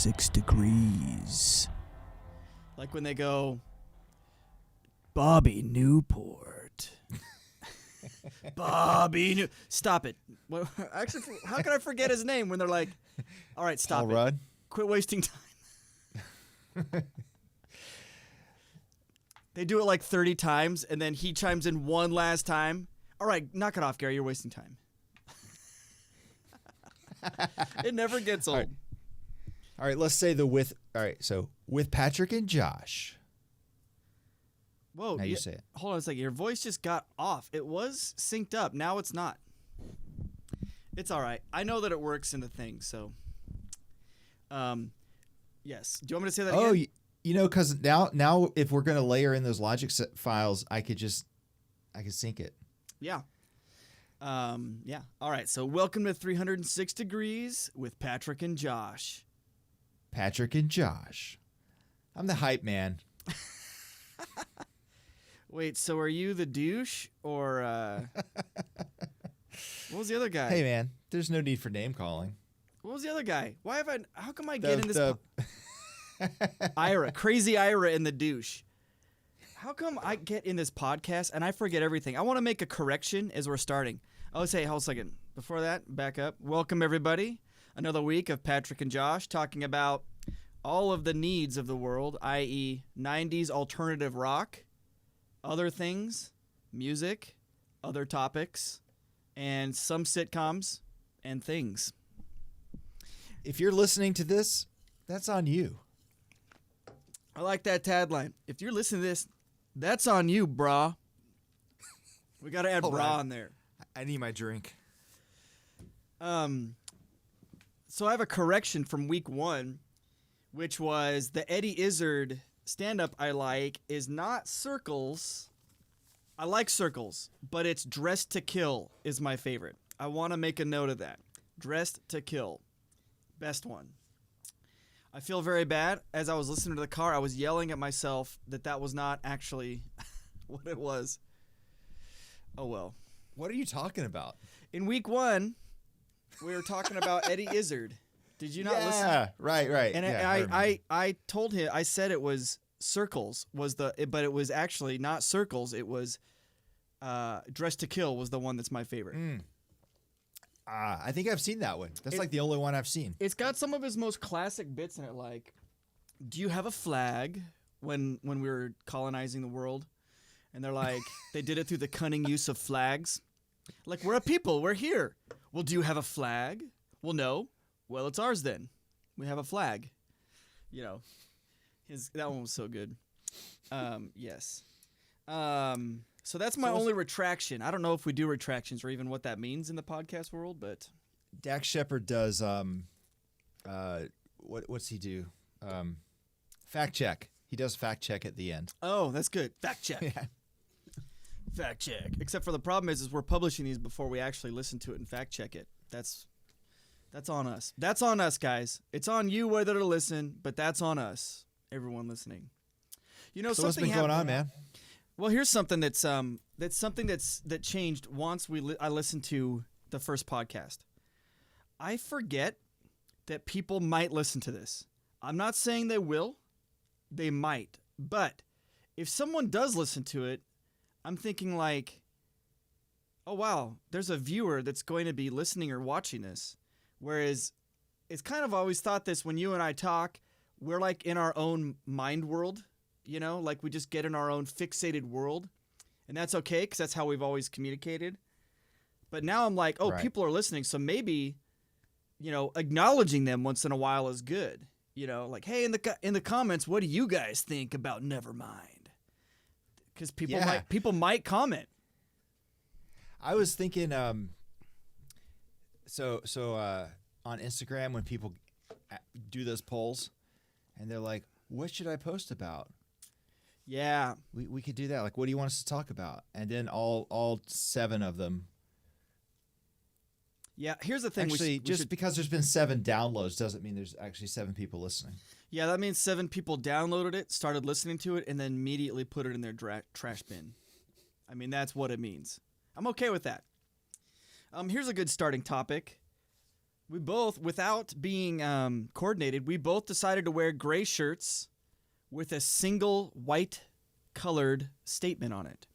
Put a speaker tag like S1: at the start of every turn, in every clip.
S1: 306 degrees. Like when they go, Bobby Newport. Stop it. Well, actually, how can I forget his name when they're like, all right, stop
S2: Paul
S1: it.
S2: Rudd?
S1: Quit wasting time. They do it like 30 times, and then he chimes in one last time. All right, knock it off, Gary. You're wasting time. It never gets old.
S2: All right, let's say with Patrick and Josh.
S1: Whoa.
S2: Now you say it.
S1: Hold on a second. Your voice just got off. It was synced up. Now it's not. It's all right. I know that it works in the thing, so. Yes. Do you want me to say that again?
S2: Because now if we're going to layer in those Logic files, I could sync it.
S1: Yeah. Yeah. All right. So welcome to 306 Degrees with Patrick and Josh.
S2: Patrick and Josh. I'm the hype man.
S1: Wait, so are you the douche or what was the other guy?
S2: Hey man, there's no need for name calling.
S1: What was the other guy? How come I get in this Ira, crazy Ira and the douche. How come I get in this podcast and I forget everything? I want to make a correction as we're starting. Hold a second. Before that, back up. Welcome everybody. Another week of Patrick and Josh talking about all of the needs of the world, i.e. 90s alternative rock, other things, music, other topics, and some sitcoms and things.
S2: If you're listening to this, that's on you.
S1: I like that tagline. If you're listening to this, that's on you, brah. We got to add brah in there.
S2: I need my drink.
S1: So I have a correction from week 1, which was the Eddie Izzard stand-up I like is not Circles. I like Circles, but it's Dressed to Kill is my favorite. I want to make a note of that. Dressed to Kill. Best one. I feel very bad. As I was listening to the car, I was yelling at myself that was not actually what it was. Oh, well.
S2: What are you talking about?
S1: In week 1, we were talking about Eddie Izzard. Did you not listen?
S2: Yeah, right.
S1: And I told him, I said it was Circles, but it was actually not Circles. It was Dressed to Kill was the one that's my favorite.
S2: I think I've seen that one. That's like the only one I've seen.
S1: It's got some of his most classic bits in it, like, do you have a flag when we were colonizing the world? And they're like, they did it through the cunning use of flags. Like, we're a people. We're here. Well, do you have a flag? Well, no. Well, it's ours then. We have a flag. You know, that one was so good. Yes. So that's my only retraction. I don't know if we do retractions or even what that means in the podcast world, but
S2: Dax Shepard does what's he do? Fact check. He does fact check at the end.
S1: Oh, that's good. Fact check.
S2: Yeah.
S1: Fact check. Except for the problem is we're publishing these before we actually listen to it and fact check it. That's on us. That's on us, guys. It's on you whether to listen, but that's on us. Everyone listening. You know,
S2: so what's been going on, man?
S1: Well, here's something that changed once I listened to the first podcast. I forget that people might listen to this. I'm not saying they will. They might. But if someone does listen to it, I'm thinking like, oh, wow, there's a viewer that's going to be listening or watching this. Whereas it's kind of always thought this when you and I talk, we're like in our own mind world, you know, like we just get in our own fixated world. And that's okay because that's how we've always communicated. But now I'm like, oh, People are listening. So maybe, you know, acknowledging them once in a while is good. You know, like, hey, in the comments, what do you guys think about Nevermind? Because people might comment.
S2: I was thinking, so on Instagram when people do those polls, and they're like, "What should I post about?"
S1: Yeah,
S2: we could do that. Like, what do you want us to talk about? And then all 7 of them.
S1: Yeah, here's the thing.
S2: Actually, because there's been 7 downloads doesn't mean there's actually 7 people listening.
S1: Yeah, that means 7 people downloaded it, started listening to it, and then immediately put it in their trash bin. I mean, that's what it means. I'm okay with that. Here's a good starting topic. We both, without being coordinated, we both decided to wear gray shirts with a single white colored statement on it.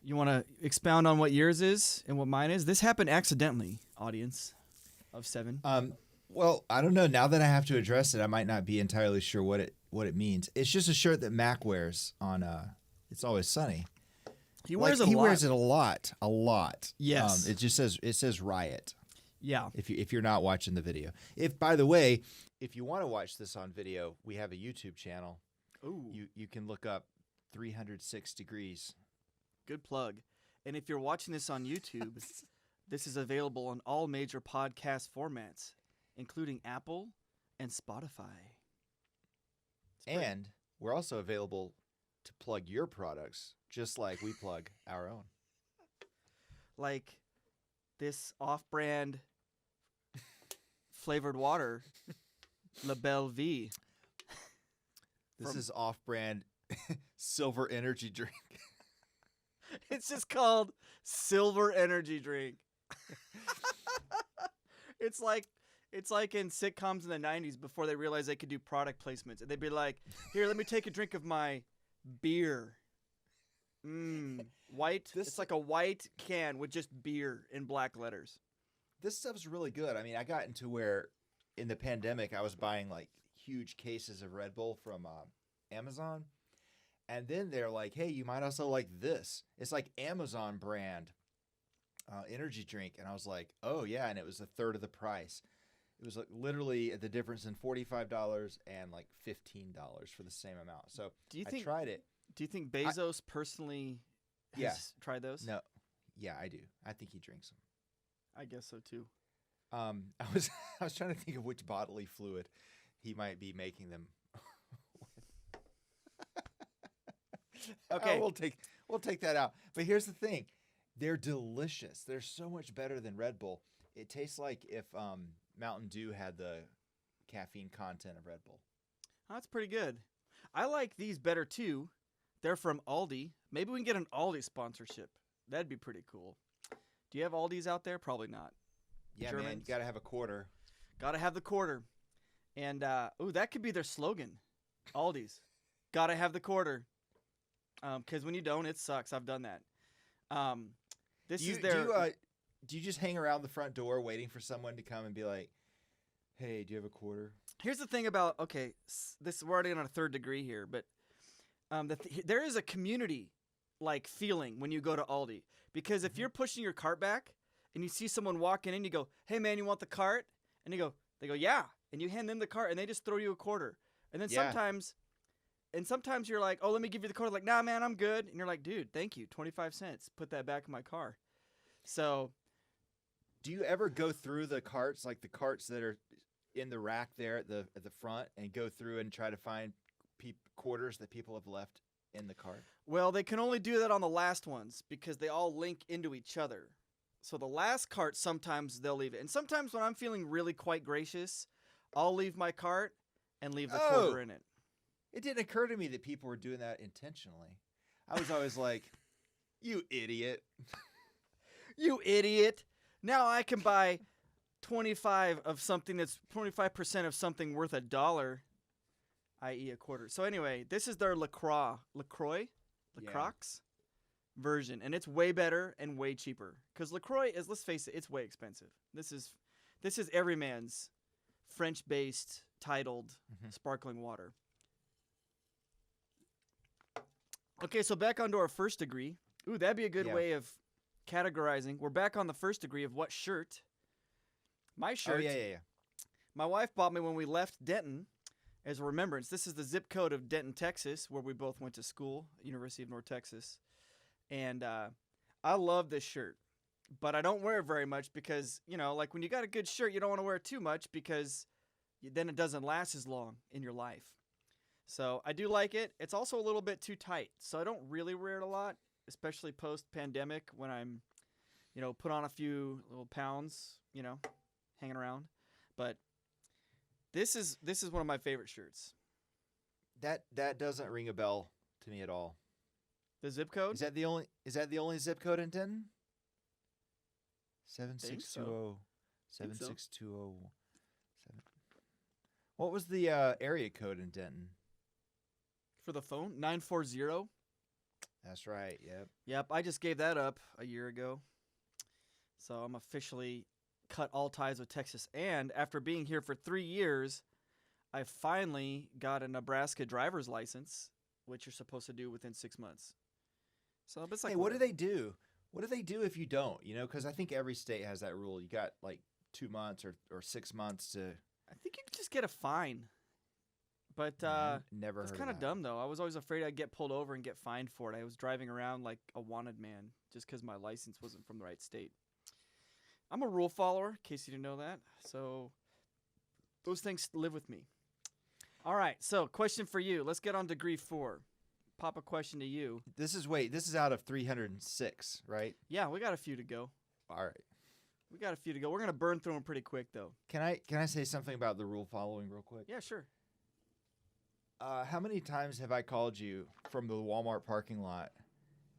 S1: You want to expound on what yours is and what mine is? This happened accidentally, audience of 7.
S2: Well, I don't know. Now that I have to address it, I might not be entirely sure what it means. It's just a shirt that Mac wears on It's Always Sunny.
S1: He wears it a lot.
S2: He wears it a lot.
S1: Yes.
S2: It says Riot.
S1: Yeah.
S2: If you're not watching the video. By the way, if you want to watch this on video, we have a YouTube channel.
S1: Ooh.
S2: You can look up 306 Degrees.
S1: Good plug. And if you're watching this on YouTube, this is available on all major podcast formats, including Apple and Spotify.
S2: And we're also available to plug your products, just like we plug our own.
S1: Like this off-brand flavored water, La Belle Vie.
S2: This is off-brand silver energy drink.
S1: It's just called Silver Energy Drink. It's like in sitcoms in the 90s before they realized they could do product placements. And they'd be like, here, let me take a drink of my beer. White. It's like a white can with just beer in black letters.
S2: This stuff's really good. I mean, I got into where in the pandemic I was buying like huge cases of Red Bull from Amazon. And then they're like, hey, you might also like this. It's like Amazon brand energy drink. And I was like, oh, yeah. And it was a third of the price. It was like literally the difference in $45 and like $15 for the same amount. So I tried it.
S1: Do you think Bezos personally has tried those?
S2: No. Yeah, I do. I think he drinks them.
S1: I guess so, too.
S2: I was trying to think of which bodily fluid he might be making them with.
S1: Okay.
S2: We'll take that out. But here's the thing. They're delicious. They're so much better than Red Bull. It tastes like if Mountain Dew had the caffeine content of Red Bull.
S1: That's pretty good. I like these better, too. They're from Aldi. Maybe we can get an Aldi sponsorship. That'd be pretty cool. Do you have Aldis out there? Probably not.
S2: Yeah,
S1: Germans?
S2: man. You got to have a quarter.
S1: Got to have the quarter. And, that could be their slogan. Aldi's. Got to have the quarter. Because when you don't, it sucks. I've done that. Do you just hang around the front door waiting for someone to come and be like, hey, do you have a quarter? Here's the thing about, we're already on a third degree here, but there is a community like feeling when you go to Aldi, because if you're pushing your cart back and you see someone walking in, you go, hey man, you want the cart? And they go, yeah. And you hand them the cart and they just throw you a quarter. And then sometimes you're like, oh, let me give you the quarter. Like, nah, man, I'm good. And you're like, dude, thank you. 25 cents. Put that back in my car. So
S2: do you ever go through the carts, like the carts that are in the rack there at the front, and go through and try to find quarters that people have left in the cart?
S1: Well, they can only do that on the last ones because they all link into each other. So the last cart, sometimes they'll leave it. And sometimes when I'm feeling really quite gracious, I'll leave my cart and leave the quarter in it.
S2: It didn't occur to me that people were doing that intentionally. I was always like, you idiot.
S1: You idiot. Now I can buy 25% of something worth $1, i.e. a quarter. So anyway, this is their LaCroix version, and it's way better and way cheaper. Because LaCroix is, let's face it, it's way expensive. This is every man's French-based titled sparkling water. Okay, so back onto our first degree. Ooh, that'd be a good way of categorizing. We're back on the first degree of what shirt. My shirt.
S2: Oh, yeah.
S1: My wife bought me when we left Denton as a remembrance. This is the zip code of Denton, Texas, where we both went to school, University of North Texas. And I love this shirt, but I don't wear it very much because, like when you got a good shirt, you don't want to wear it too much because then it doesn't last as long in your life. So I do like it. It's also a little bit too tight, so I don't really wear it a lot, especially post-pandemic when I'm, put on a few little pounds, hanging around. But this is one of my favorite shirts.
S2: That doesn't ring a bell to me at all.
S1: The zip code?
S2: Is that the only zip code in Denton? 7620.
S1: think so.
S2: 76207. What was the area code in Denton?
S1: For the phone, 940.
S2: That's right. Yep.
S1: Yep, I just gave that up a year ago. So I'm officially cut all ties with Texas. And after being here for 3 years, I finally got a Nebraska driver's license, which you're supposed to do within 6 months. So it's like,
S2: Hey, what do they do? What do they do if you don't? You know, because I think every state has that rule. You got like 2 months or 6 months to.
S1: I think you can just get a fine. But
S2: Never
S1: it's
S2: heard
S1: kind
S2: of
S1: of
S2: that.
S1: dumb, though. I was always afraid I'd get pulled over and get fined for it. I was driving around like a wanted man just because my license wasn't from the right state. I'm a rule follower, in case you didn't know that. So those things live with me. All right, so question for you. Let's get on degree 4. Pop a question to you.
S2: This is out of 306, right?
S1: Yeah, we got a few to go.
S2: All right.
S1: We got a few to go. We're going to burn through them pretty quick, though.
S2: Can I say something about the rule following real quick?
S1: Yeah, sure.
S2: How many times have I called you from the Walmart parking lot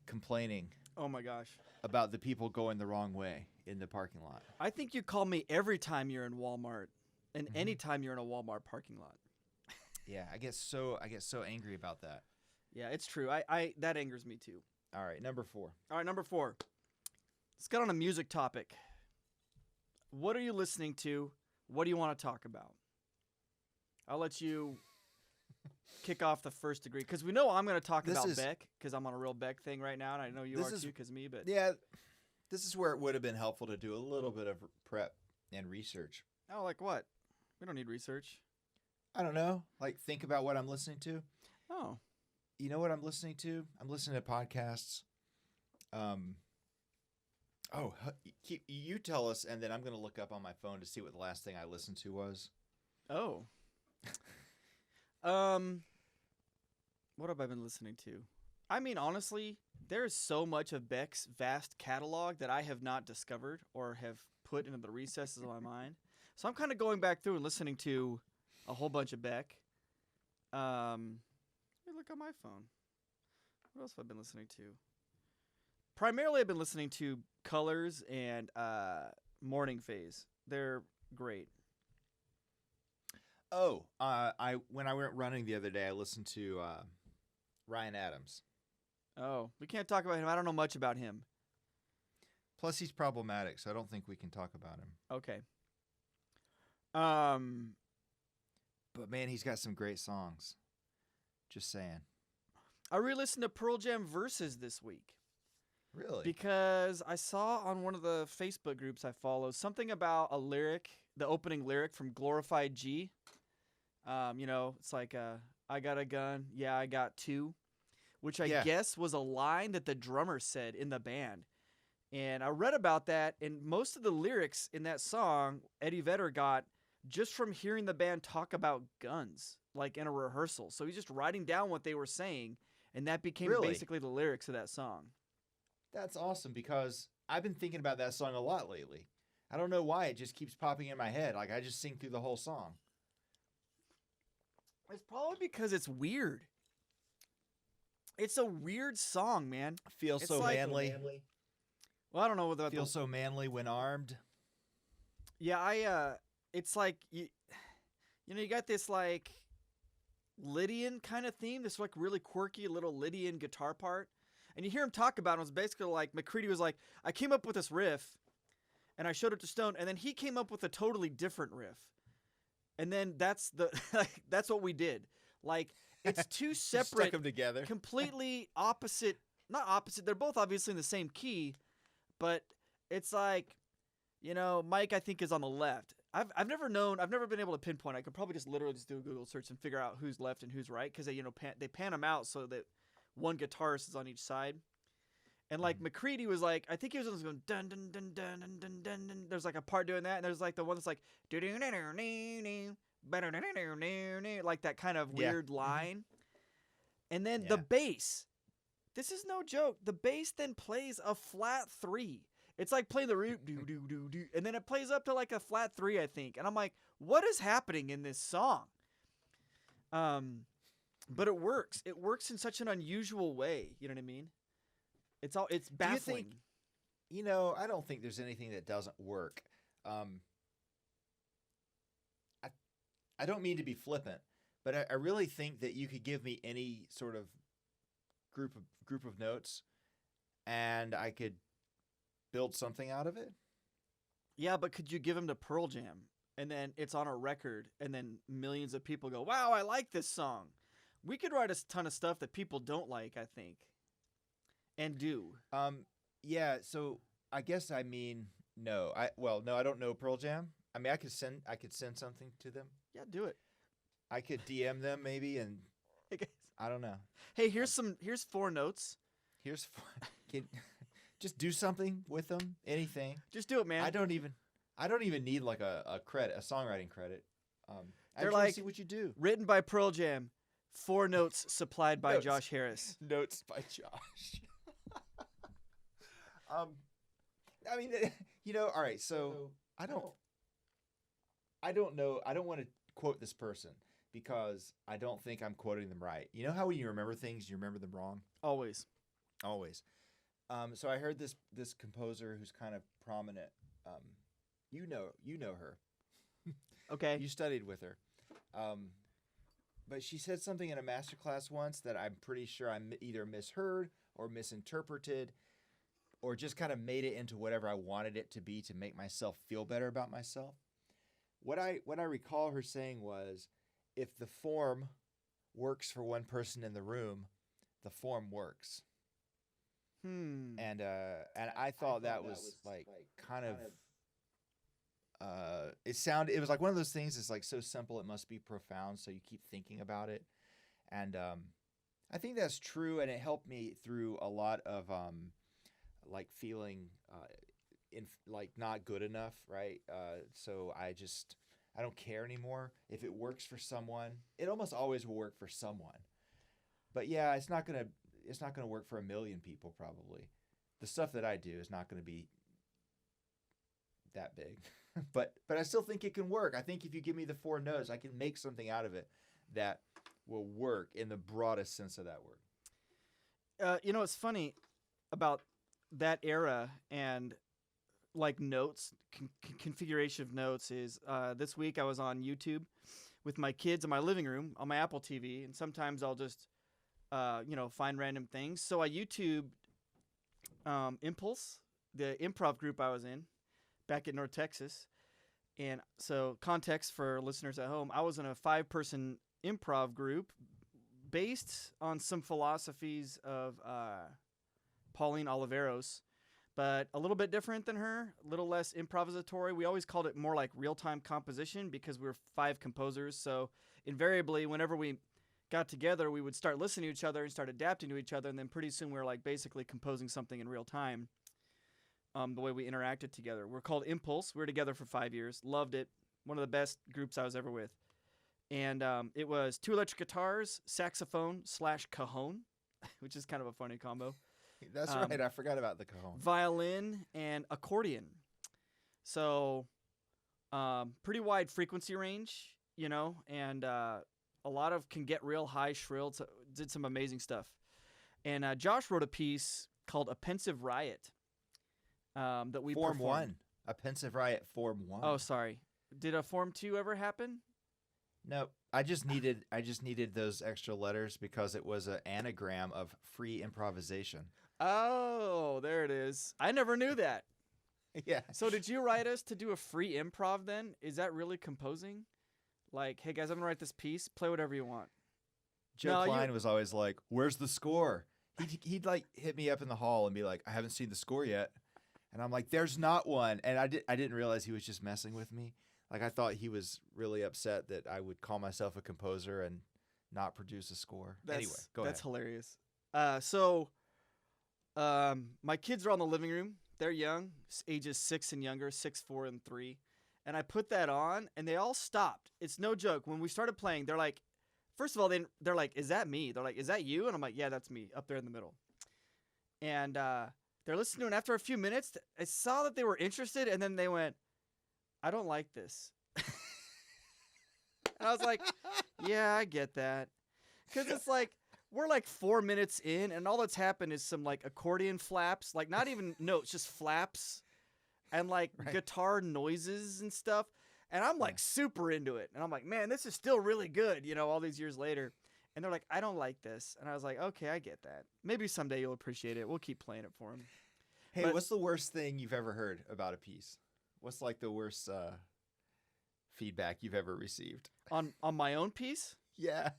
S2: complaining
S1: Oh, my gosh.
S2: about the people going the wrong way in the parking lot?
S1: I think you call me every time you're in Walmart and
S2: Mhm.
S1: any time you're in a Walmart parking lot.
S2: Yeah, I get so angry about that.
S1: Yeah, it's true. I that angers me, too.
S2: All right, number 4.
S1: All right, number 4. Let's get on a music topic. What are you listening to? What do you want to talk about? I'll let you kick off the first degree because we know I'm going to talk
S2: This
S1: about
S2: is-
S1: Beck because I'm on a real Beck thing right now, and I know you
S2: This
S1: are
S2: is-
S1: too because me. But
S2: Yeah, this is where it would have been helpful to do a little bit of prep and research.
S1: oh, like what? We don't need research.
S2: I don't know, like think about what I'm listening to.
S1: Oh,
S2: You know what I'm listening to? I'm listening to podcasts. You tell us, and then I'm going to look up on my phone to see what the last thing I listened to was.
S1: oh. What have I been listening to? I mean, honestly, there is so much of Beck's vast catalog that I have not discovered or have put into the recesses of my mind. So I'm kind of going back through and listening to a whole bunch of Beck. Let me look on my phone. What else have I been listening to? Primarily, I've been listening to Colors and Morning Phase. They're great.
S2: Oh, when I went running the other day, I listened to Ryan Adams.
S1: Oh, we can't talk about him. I don't know much about him.
S2: Plus, he's problematic, so I don't think we can talk about him.
S1: Okay.
S2: But man, he's got some great songs. Just saying.
S1: I re-listened to Pearl Jam Versus this week
S2: Really?
S1: because I saw on one of the Facebook groups I follow something about a lyric, the opening lyric from Glorified G. It's like, I got a gun, yeah, I got 2, which I
S2: Yeah.
S1: guess was a line that the drummer said in the band. And I read about that, and most of the lyrics in that song, Eddie Vedder got just from hearing the band talk about guns, like in a rehearsal. So he's just writing down what they were saying, and that became
S2: Really?
S1: basically the lyrics of that song.
S2: That's awesome because I've been thinking about that song a lot lately. I don't know why it just keeps popping in my head. Like I just sing through the whole song.
S1: It's probably because it's weird. It's a weird song, man.
S2: Feel
S1: It's
S2: so
S1: like-
S2: manly.
S1: Well, I don't know about
S2: Feel so manly when armed.
S1: Yeah, it's like you got this like Lydian kind of theme, this like really quirky little Lydian guitar part, and you hear him talk about it. It was basically like McCready was like, I came up with this riff, and I showed it to Stone, and then he came up with a totally different riff, and then that's that's what we did. Like it's two
S2: Stuck
S1: separate,
S2: them together.
S1: completely opposite. Not opposite. They're both obviously in the same key, but it's like, Mike I think is on the left. I've never been able to pinpoint. I could probably just literally just do a Google search and figure out who's left and who's right because they pan them out so that one guitarist is on each side. And like McCready was like, I think he was going dun dun dun dun dun dun dun dun. There's like a part doing that, and there's like the one that's like like that kind of weird line. And then the bass. This is no joke. The bass then plays a flat 3. It's like playing the root do do do do, and then it plays up to like a flat 3, I think. And I'm like, what is happening in this song? But it works. It works in such an unusual way. You know what I mean? It's baffling.
S2: I don't think there's anything that doesn't work. I don't mean to be flippant, but I really think that you could give me any sort of group of notes, and I could build something out of it.
S1: Yeah, but could you give them to Pearl Jam, and then it's on a record, and then millions of people go, "Wow, I like this song." We could write a ton of stuff that people don't like, I think, and do.
S2: Yeah. So I guess I mean no. No, I don't know Pearl Jam. I mean, I could send something to them.
S1: Yeah, do it.
S2: I could DM them maybe, and
S1: Hey, guys.
S2: I don't know.
S1: Hey, here's 4 notes.
S2: Here's can, just do something with them. Anything.
S1: Just do it, man.
S2: I don't even need like a songwriting credit. I
S1: They're
S2: just wanna
S1: like-
S2: see what you do.
S1: Written by Pearl Jam. 4 notes supplied by
S2: Notes.
S1: Josh Harris.
S2: Notes by Josh. I mean, all right. So I don't know. I don't want to quote this person because I don't think I'm quoting them right. You know how when you remember things, you remember them wrong?
S1: Always.
S2: Always. So I heard this composer who's kind of prominent. You know her.
S1: Okay.
S2: You studied with her. But she said something in a master class once that I'm pretty sure I either misheard or misinterpreted or just kind of made it into whatever I wanted it to be to make myself feel better about myself. What I recall her saying was, if the form works for one person in the room, the form works. And I thought that was like kind of it was like one of those things that's like so simple it must be profound, so you keep thinking about it. And I think that's true, and it helped me through a lot of like feeling like not good enough, right? So I don't care anymore. If it works for someone, it almost always will work for someone. But yeah, it's not gonna work for a million people probably. The stuff that I do is not gonna be that big. but I still think it can work. I think if you give me the 4 notes, I can make something out of it that will work in the broadest sense of that word.
S1: It's funny about that era and like notes, configuration of notes is this week I was on YouTube with my kids in my living room on my Apple TV, and sometimes I'll just find random things. So I YouTubed Impulse, the improv group I was in back in North Texas. And so context for listeners at home, I was in a 5-person improv group based on some philosophies of Pauline Oliveros, but a little bit different than her, a little less improvisatory. We always called it more like real-time composition because we were 5 composers. So invariably, whenever we got together, we would start listening to each other and start adapting to each other, and then pretty soon we were like basically composing something in real time. The way we interacted together. We're called Impulse. We were together for 5 years. Loved it. One of the best groups I was ever with. And it was 2 electric guitars, saxophone / cajon, which is kind of a funny combo.
S2: That's right. I forgot about the cajon.
S1: Violin and accordion. So pretty wide frequency range, and a lot of can get real high, shrill. Did some amazing stuff. And Josh wrote a piece called A Pensive Riot. That we
S2: Form
S1: performed.
S2: 1. A Pensive Riot Form 1.
S1: Oh, sorry. Did a Form 2 ever happen?
S2: No, I just needed those extra letters because it was an anagram of free improvisation.
S1: Oh, there it is. I never knew that.
S2: Yeah.
S1: So did you write us to do a free improv then? Is that really composing? Like, hey guys, I'm gonna write this piece. Play whatever you want.
S2: Joe Klein was always like, "Where's the score?" He'd like hit me up in the hall and be like, "I haven't seen the score yet." And I'm like, "There's not one." And I didn't realize he was just messing with me. Like, I thought he was really upset that I would call myself a composer and not produce a score. Anyway, go ahead.
S1: That's hilarious. My kids are on the living room. They're young, ages 6 and younger, 6, 4, and 3. And I put that on, and they all stopped. It's no joke. When we started playing, they're like, first of all, they're like, "Is that me?" They're like, "Is that you?" And I'm like, "Yeah, that's me, up there in the middle." And they're listening to it, and after a few minutes, I saw that they were interested, and then they went, "I don't like this." And I was like, "Yeah, I get that." Because it's like, we're like 4 minutes in, and all that's happened is some like accordion flaps, like not even notes, just flaps, and like guitar noises and stuff. And I'm like super into it. And I'm like, man, this is still really good, you know, all these years later. And they're like, I don't like this. And I was like, okay, I get that. Maybe someday you'll appreciate it. We'll keep playing it for them.
S2: Hey,
S1: But-
S2: what's the worst thing you've ever heard about a piece? What's like the worst feedback you've ever received?
S1: On my own piece?
S2: Yeah.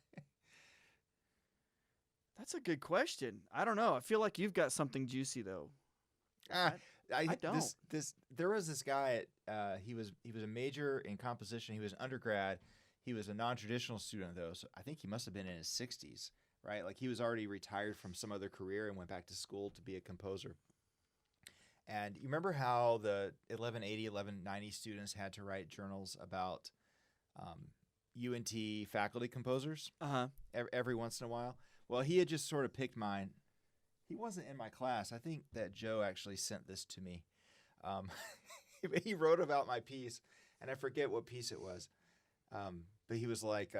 S1: That's a good question. I don't know. I feel like you've got something juicy though.
S2: I
S1: don't.
S2: There was this guy. He was a major in composition. He was an undergrad. He was a non-traditional student though, so I think he must have been in his 60s, right? Like he was already retired from some other career and went back to school to be a composer. And you remember how the 1180, 1190 students had to write journals about UNT faculty composers every once in a while? Well, he had just sort of picked mine. He wasn't in my class. I think that Joe actually sent this to me. He wrote about my piece, and I forget what piece it was. But he was like,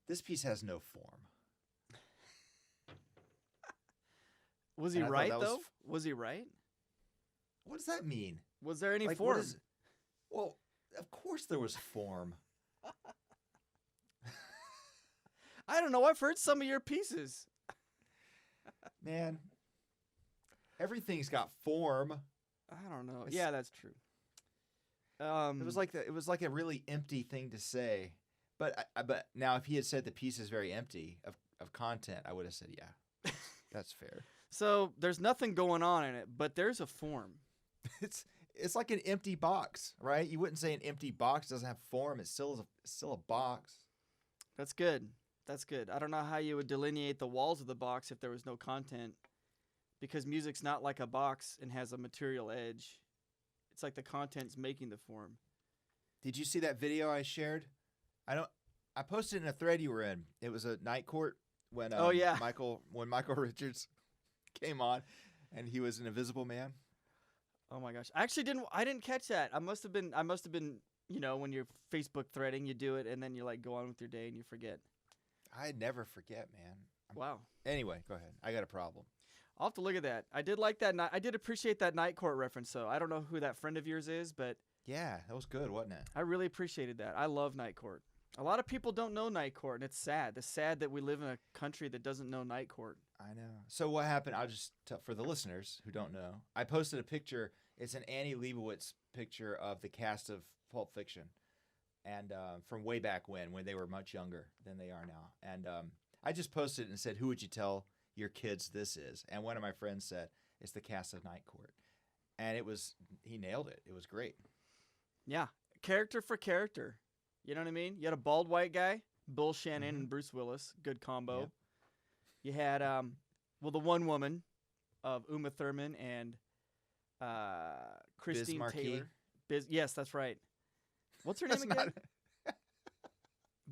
S2: this piece has no form.
S1: Was he
S2: And I thought
S1: right
S2: that was
S1: though? Was he right?
S2: What does that mean?
S1: Was there any
S2: Like,
S1: form?
S2: Well, of course there was form.
S1: I don't know. I've heard some of your pieces.
S2: Man, everything's got form.
S1: I don't know.
S2: It's-
S1: Yeah, that's true.
S2: It was like a really empty thing to say. But now if he had said the piece is very empty of content, I would have said, yeah, that's fair.
S1: So there's nothing going on in it, but there's a form.
S2: It's like an empty box, right? You wouldn't say an empty box doesn't have form. It's still a box.
S1: That's good. That's good. I don't know how you would delineate the walls of the box if there was no content, because music's not like a box and has a material edge. It's like the content's making the form.
S2: Did you see that video I shared? I posted in a thread you were in. It was a night court when Michael Richards came on, and he was an Invisible Man.
S1: Oh my gosh! I didn't catch that. I must have been. You know, when you're Facebook threading, you do it, and then you like go on with your day and you forget.
S2: I never forget, man.
S1: Wow.
S2: Anyway, go ahead. I got a problem.
S1: I'll have to look at that. I did like that. I did appreciate that night court reference, though. I don't know who that friend of yours is, but
S2: Yeah, that was good, wasn't it?
S1: I really appreciated that. I love night court. A lot of people don't know night court, and it's sad. It's sad that we live in a country that doesn't know night court.
S2: I know. So what happened? I'll just tell for the listeners who don't know. I posted a picture. It's an Annie Leibovitz picture of the cast of Pulp Fiction, and from way back when they were much younger than they are now. And I just posted it and said, "Who would you tell your kids this is?" And one of my friends said, "It's the cast of Night Court," and he nailed it. It was great.
S1: Yeah, character for character. You know what I mean? You had a bald white guy, Bill Shannon and Bruce Willis, good combo.
S2: Yep.
S1: You had the one woman of Uma Thurman and Christine
S2: Marquis.
S1: Taylor. Yes, that's right. What's her name again?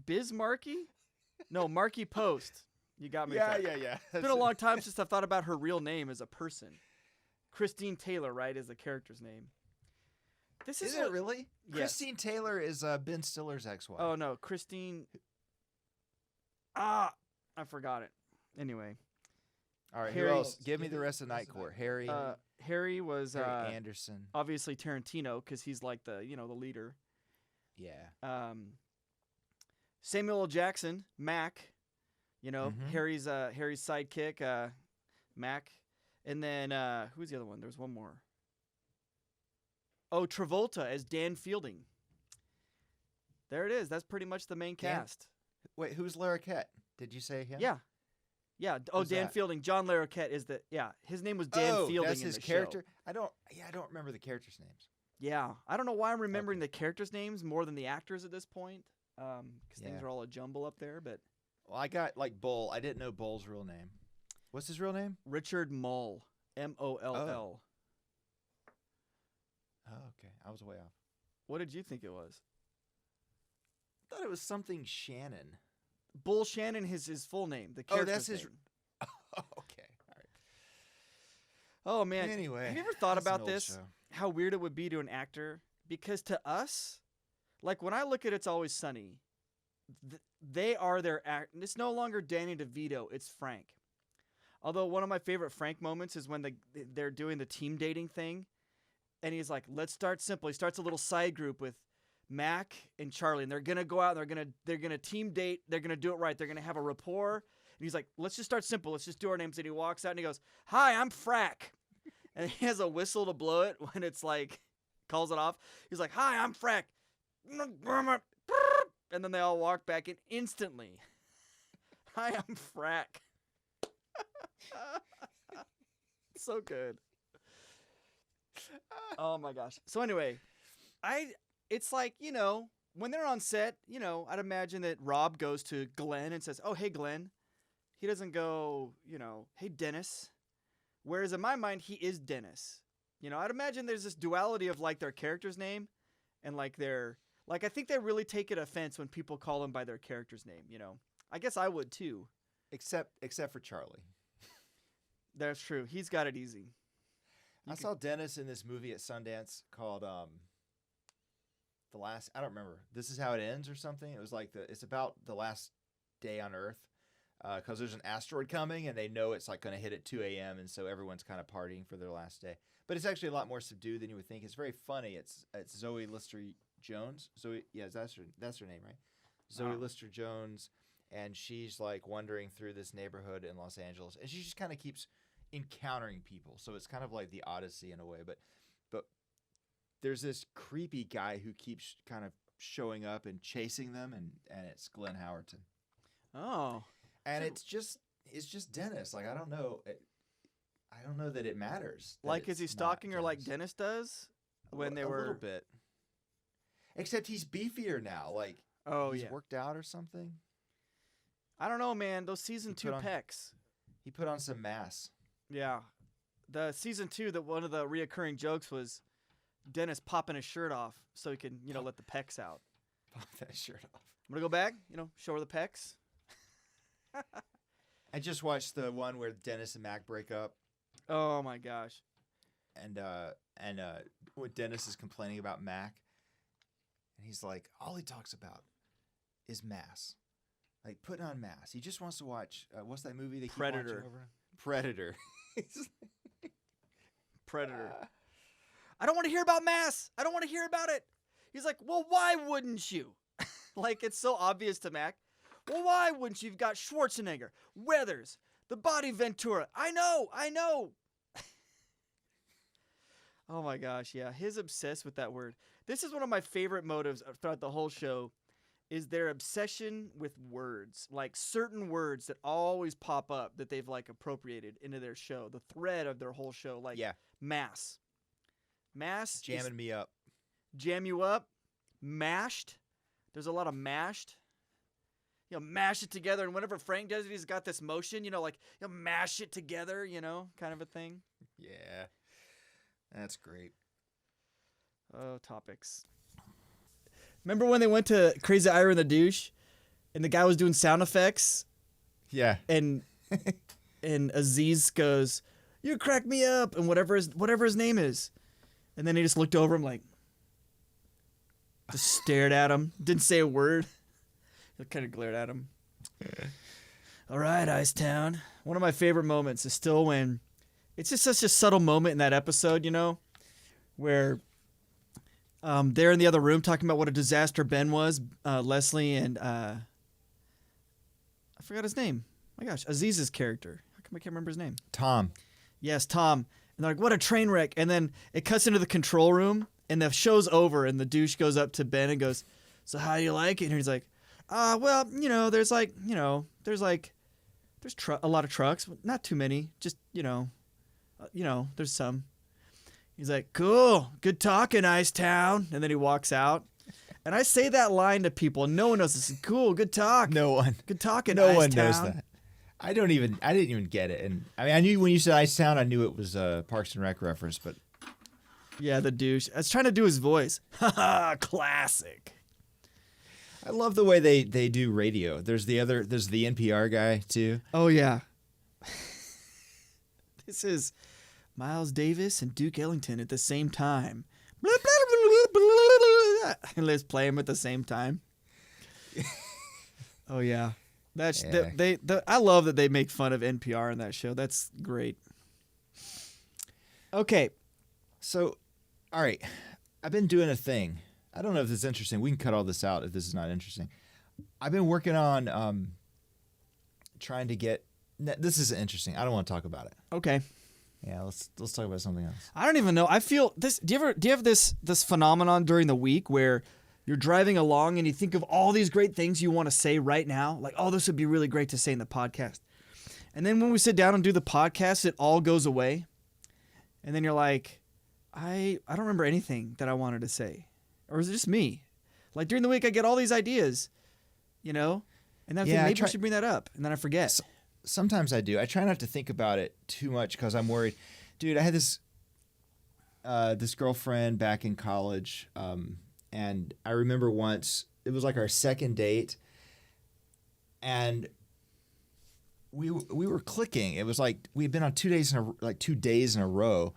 S1: Biz Markie? No, Markie Post. You got me.
S2: Yeah.
S1: It's been a long time since I've thought about her real name as a person. Christine Taylor, right, is the character's name. This
S2: Is it really?
S1: Yes.
S2: Christine Taylor is Ben Stiller's ex-wife.
S1: Oh no, Christine. I forgot it. Anyway,
S2: All right.
S1: Harry-
S2: Who else? Give me the rest of Night Court. Harry
S1: Harry was
S2: Harry Anderson.
S1: obviously Tarantino because he's like the leader.
S2: Yeah.
S1: Samuel L. Jackson, Mac.
S2: Mhm.
S1: Harry's sidekick, Mac, and then who's the other one? There's one more. Oh, Travolta as Dan Fielding. There it is. That's pretty much the main
S2: Dan-
S1: cast.
S2: Wait, who's Larroquette? Did you say him?
S1: Yeah. Oh,
S2: Who's
S1: Dan
S2: that?
S1: Fielding. John Larroquette is his name was Dan Fielding.
S2: That's
S1: in
S2: his
S1: the
S2: character.
S1: show.
S2: I don't remember the characters' names.
S1: Yeah, I don't know why I'm remembering the characters' names more than the actors at this point, because things
S2: Yeah.
S1: are all a jumble up there. But
S2: Well, I got like Bull. I didn't know Bull's real name. What's his real name?
S1: Richard Moll, Moll.
S2: Oh, okay. I was way off.
S1: What did you think it was?
S2: I thought it was something Shannon.
S1: Bull Shannon is his full name. The
S2: Oh,
S1: character's
S2: that's his.
S1: name.
S2: Oh, okay. All right.
S1: Oh man.
S2: Anyway,
S1: have you ever thought
S2: that's an
S1: about
S2: old
S1: this?
S2: show.
S1: How weird it would be to an actor? Because to us, like when I look at It's Always Sunny, they are their act. It's no longer Danny DeVito. It's Frank. Although one of my favorite Frank moments is when they're doing the team dating thing, and he's like, "Let's start simple." He starts a little side group with Mac and Charlie, and they're gonna go out and they're gonna team date. They're gonna do it right. They're gonna have a rapport. And he's like, let's just start simple. Let's just do our names. And he walks out and he goes, "Hi, I'm Frack," and he has a whistle to blow it when it's like calls it off. He's like, "Hi, I'm Frack," and then they all walk back in instantly. "Hi, I'm Frack." So good. Oh my gosh. So anyway, it's like, when they're on set, I'd imagine that Rob goes to Glenn and says, "Oh, hey, Glenn." He doesn't go, "Hey, Dennis." Whereas in my mind, he is Dennis. I'd imagine there's this duality of like their character's name and like I think they really take it offense when people call him by their character's name, I guess I would too.
S2: Except for Charlie.
S1: That's true. He's got it easy.
S2: I saw Dennis in this movie at Sundance called I don't remember. This Is How It Ends or something. It was like it's about the last day on Earth because there's an asteroid coming and they know it's like going to hit at 2 a.m. and so everyone's kind of partying for their last day. But it's actually a lot more subdued than you would think. It's very funny. It's Zoe Lister-Jones. Zoe, yeah, that's her name, right? Zoe Lister-Jones, and she's like wandering through this neighborhood in Los Angeles, and she just kind of keeps encountering people. So it's kind of like the Odyssey in a way, but there's this creepy guy who keeps kind of showing up and chasing them, and it's Glenn Howerton.
S1: Oh,
S2: and it's just Dennis. Like I don't know that it matters.
S1: Like, is he stalking her like Dennis does when they were
S2: a little bit? Except he's beefier now. Like he's worked out or something.
S1: I don't know, man. Those season 2 pecs.
S2: He put on some mass.
S1: Yeah, the season 2. That one of the reoccurring jokes was Dennis popping his shirt off so he can, let the pecs out.
S2: Pop that shirt off.
S1: I'm gonna go back, show her the pecs.
S2: I just watched the one where Dennis and Mac break up.
S1: Oh my gosh.
S2: And what Dennis is complaining about Mac, and he's like, all he talks about is mass. Like putting on mass. He just wants to watch. What's that movie they keep watching over? Predator.
S1: Predator. I don't want to hear about mass. I don't want to hear about it. He's like, well, why wouldn't you? Like, it's so obvious to Mac. Well, why wouldn't you? You've got Schwarzenegger, Weathers, the body Ventura. I know. Oh my gosh, yeah. He's obsessed with that word. This is one of my favorite motives throughout the whole show, is their obsession with words. Like certain words that always pop up that they've like appropriated into their show. The thread of their whole show. Like mass. Mass.
S2: Jamming me up.
S1: Jam you up. Mashed. There's a lot of mashed. Mash it together. And whenever Frank does it, he's got this motion, mash it together, kind of a thing.
S2: Yeah. That's great.
S1: Oh, topics. Remember when they went to Crazy Ira and the Douche and the guy was doing sound effects?
S2: Yeah.
S1: And Aziz goes, "You crack me up," and whatever his name is. And then he just looked over him like, just stared at him, didn't say a word. He kind of glared at him. All right, Icetown. One of my favorite moments is still when it's just such a subtle moment in that episode, where they're in the other room talking about what a disaster Ben was, Leslie and I forgot his name. My gosh, Aziz's character. How come I can't remember his name?
S2: Tom.
S1: Yes, Tom. And they're like, what a train wreck. And then it cuts into the control room and the show's over and the douche goes up to Ben and goes, "So how do you like it?" And he's like, well, there's a lot of trucks, not too many, just, there's some. He's like, "Cool, good talking, Icetown." And then he walks out. And I say that line to people, and no one knows this. Cool, good talk.
S2: No one.
S1: Good talking,
S2: No
S1: Icetown.
S2: one knows that. I didn't even get it. And I mean, I knew when you said Icetown, I knew it was a Parks and Rec reference, but.
S1: Yeah, the douche. I was trying to do his voice. Haha, classic.
S2: I love the way they do radio. There's the NPR guy too.
S1: Oh yeah. This is Miles Davis and Duke Ellington at the same time. And let's play them at the same time. Oh yeah. That's I love that they make fun of NPR in that show. That's great. Okay.
S2: So, all right. I've been doing a thing I don't know if this is interesting. We can cut all this out if this is not interesting. I've been working on trying to get. This is interesting. I don't want to talk about it.
S1: Okay.
S2: Yeah, let's talk about something else.
S1: I don't even know. I feel this. Do you have this phenomenon during the week where you're driving along and you think of all these great things you want to say right now? Like, oh, this would be really great to say in the podcast. And then when we sit down and do the podcast, it all goes away. And then you're like, I don't remember anything that I wanted to say. Or is it just me? Like during the week, I get all these ideas, and then I think maybe we should bring that up. And then I forget.
S2: Sometimes I do. I try not to think about it too much because I'm worried. Dude, I had this girlfriend back in college. And I remember once, it was like our second date. And we were clicking. It was like we'd been on 2 days in a row.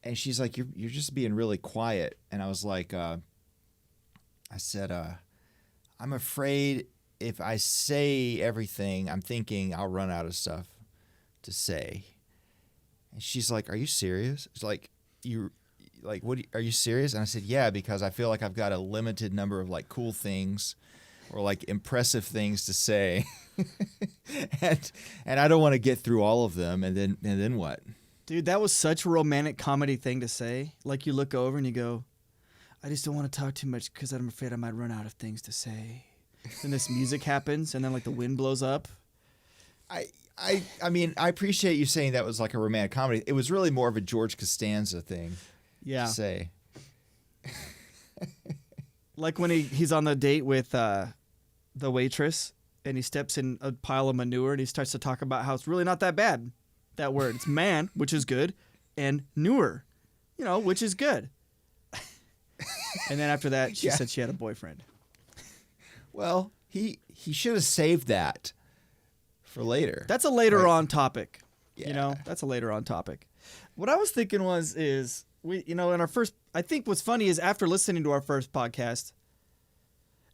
S2: And she's like, you're just being really quiet. And I was like, I said, I'm afraid if I say everything I'm thinking, I'll run out of stuff to say. And she's like, are you serious? It's like, are you serious? And I said, yeah, because I feel like I've got a limited number of like cool things or like impressive things to say. and I don't want to get through all of them. And then what?
S1: Dude, that was such a romantic comedy thing to say. Like you look over and you go, I just don't want to talk too much because I'm afraid I might run out of things to say. And this music happens and then like the wind blows up.
S2: I mean, I appreciate you saying that was like a romantic comedy. It was really more of a George Costanza thing to say.
S1: Like when he's on the date with the waitress and he steps in a pile of manure and he starts to talk about how it's really not that bad. That word. It's man, which is good, and newer, which is good. And then after that, she said she had a boyfriend.
S2: Well, he should have saved that for later.
S1: That's a later on topic. Yeah. That's a later on topic. What I was thinking is we, in our first, I think what's funny is after listening to our first podcast,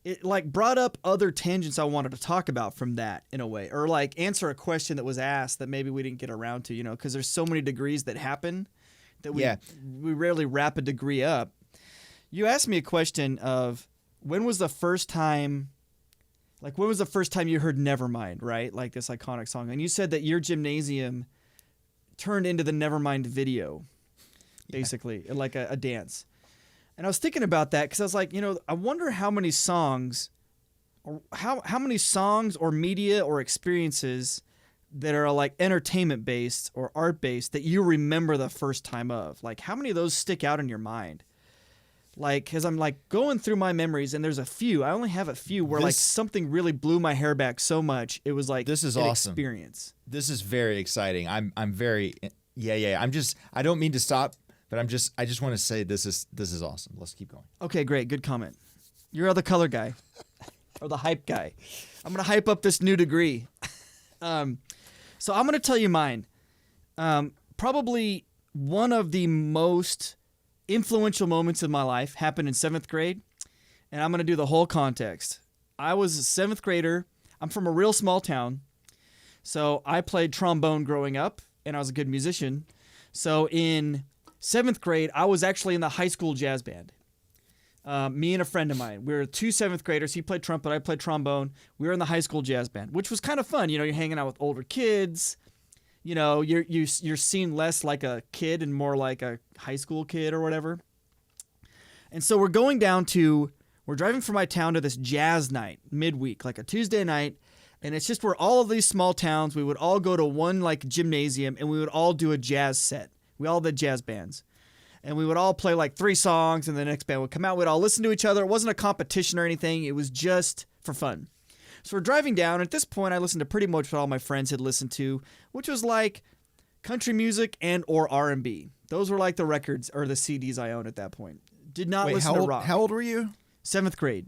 S1: it like brought up other tangents I wanted to talk about from that in a way, or like answer a question that was asked that maybe we didn't get around to, because there's so many degrees that happen that we rarely wrap a degree up. You asked me a question of when was the first time you heard Nevermind, right? Like this iconic song. And you said that your gymnasium turned into the Nevermind video, basically, like a dance. And I was thinking about that because I was like, I wonder how many songs or media or experiences that are like entertainment based or art based that you remember the first time of. Like how many of those stick out in your mind? Like, because I'm like going through my memories and there's a few. I only have a few where like something really blew my hair back so much. It was like
S2: this is
S1: an
S2: awesome
S1: experience.
S2: This is very exciting. I'm very I don't mean to stop. But I just want to say this is awesome. Let's keep going.
S1: Okay, great. Good comment. You're the color guy or the hype guy. I'm going to hype up this new degree. So I'm going to tell you mine. Probably one of the most influential moments of my life happened in 7th grade. And I'm going to do the whole context. I was a 7th grader. I'm from a real small town. So I played trombone growing up and I was a good musician. So in 7th grade, I was actually in the high school jazz band. Me and a friend of mine. We were two 7th graders. He played trumpet. I played trombone. We were in the high school jazz band, which was kind of fun. You're hanging out with older kids. You're seen less like a kid and more like a high school kid or whatever. And so we're driving from my town to this jazz night midweek, like a Tuesday night. And it's just where all of these small towns, we would all go to one like gymnasium and we would all do a jazz set. We all did jazz bands. And we would all play like 3 songs and the next band would come out. We'd all listen to each other. It wasn't a competition or anything. It was just for fun. So we're driving down. At this point, I listened to pretty much what all my friends had listened to, which was like country music and or R&B. Those were like the records or the CDs I owned at that point. Did not listen to rock.
S2: How old were you?
S1: 7th grade.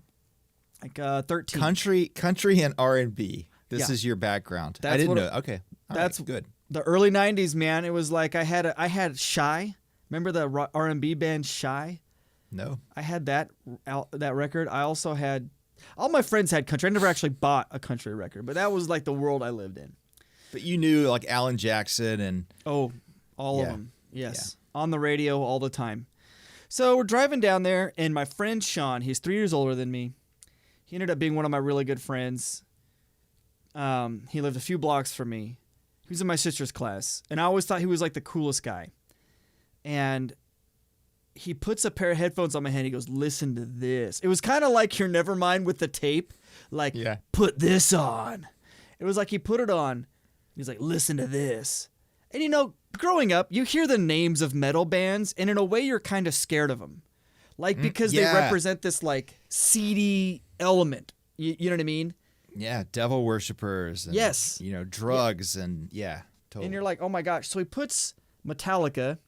S1: Like 13.
S2: Country and R&B. This is your background. I didn't know. Okay.
S1: That's
S2: good.
S1: The early 90s, man. It was like I had Shy. Remember the R&B band Shy?
S2: No.
S1: I had that record. I also had all my friends had country. I never actually bought a country record, but that was like the world I lived in.
S2: But you knew like Alan Jackson and
S1: all of them. Yes. Yeah. On the radio all the time. So we're driving down there, and my friend Sean, he's 3 years older than me. He ended up being one of my really good friends. He lived a few blocks from me. He was in my sister's class, and I always thought he was like the coolest guy. And he puts a pair of headphones on my head. He goes, listen to this. It was kind of like your Nevermind with the tape. Like, put this on. It was like he put it on. He's like, listen to this. And you know, growing up, you hear the names of metal bands, and in a way, you're kind of scared of them. Like, because they represent this, like, seedy element. You know what I mean?
S2: Yeah, devil worshippers. And,
S1: yes.
S2: You know, drugs and, totally.
S1: And you're like, oh my gosh. So he puts Metallica,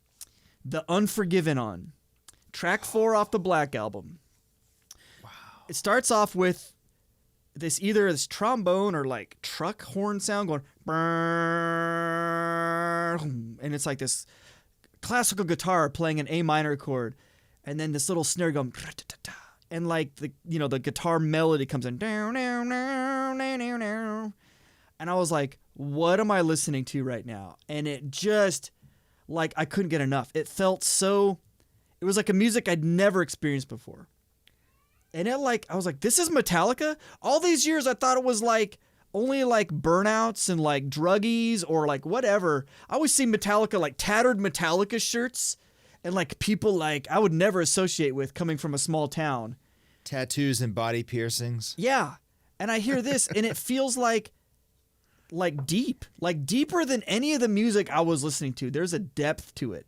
S1: the Unforgiven on. Track 4 off the Black Album.
S2: Wow.
S1: It starts off with either this trombone or like truck horn sound going, and it's like this classical guitar playing an A minor chord, and then this little snare going, and like the guitar melody comes in, and I was like, what am I listening to right now? And it just, like, I couldn't get enough. It was like a music I'd never experienced before. And I was like, this is Metallica? All these years I thought it was like only like burnouts and like druggies or like whatever. I always see Metallica, like tattered Metallica shirts and like people like I would never associate with coming from a small town.
S2: Tattoos and body piercings.
S1: Yeah. And I hear this and it feels like deep, like deeper than any of the music I was listening to. There's a depth to it.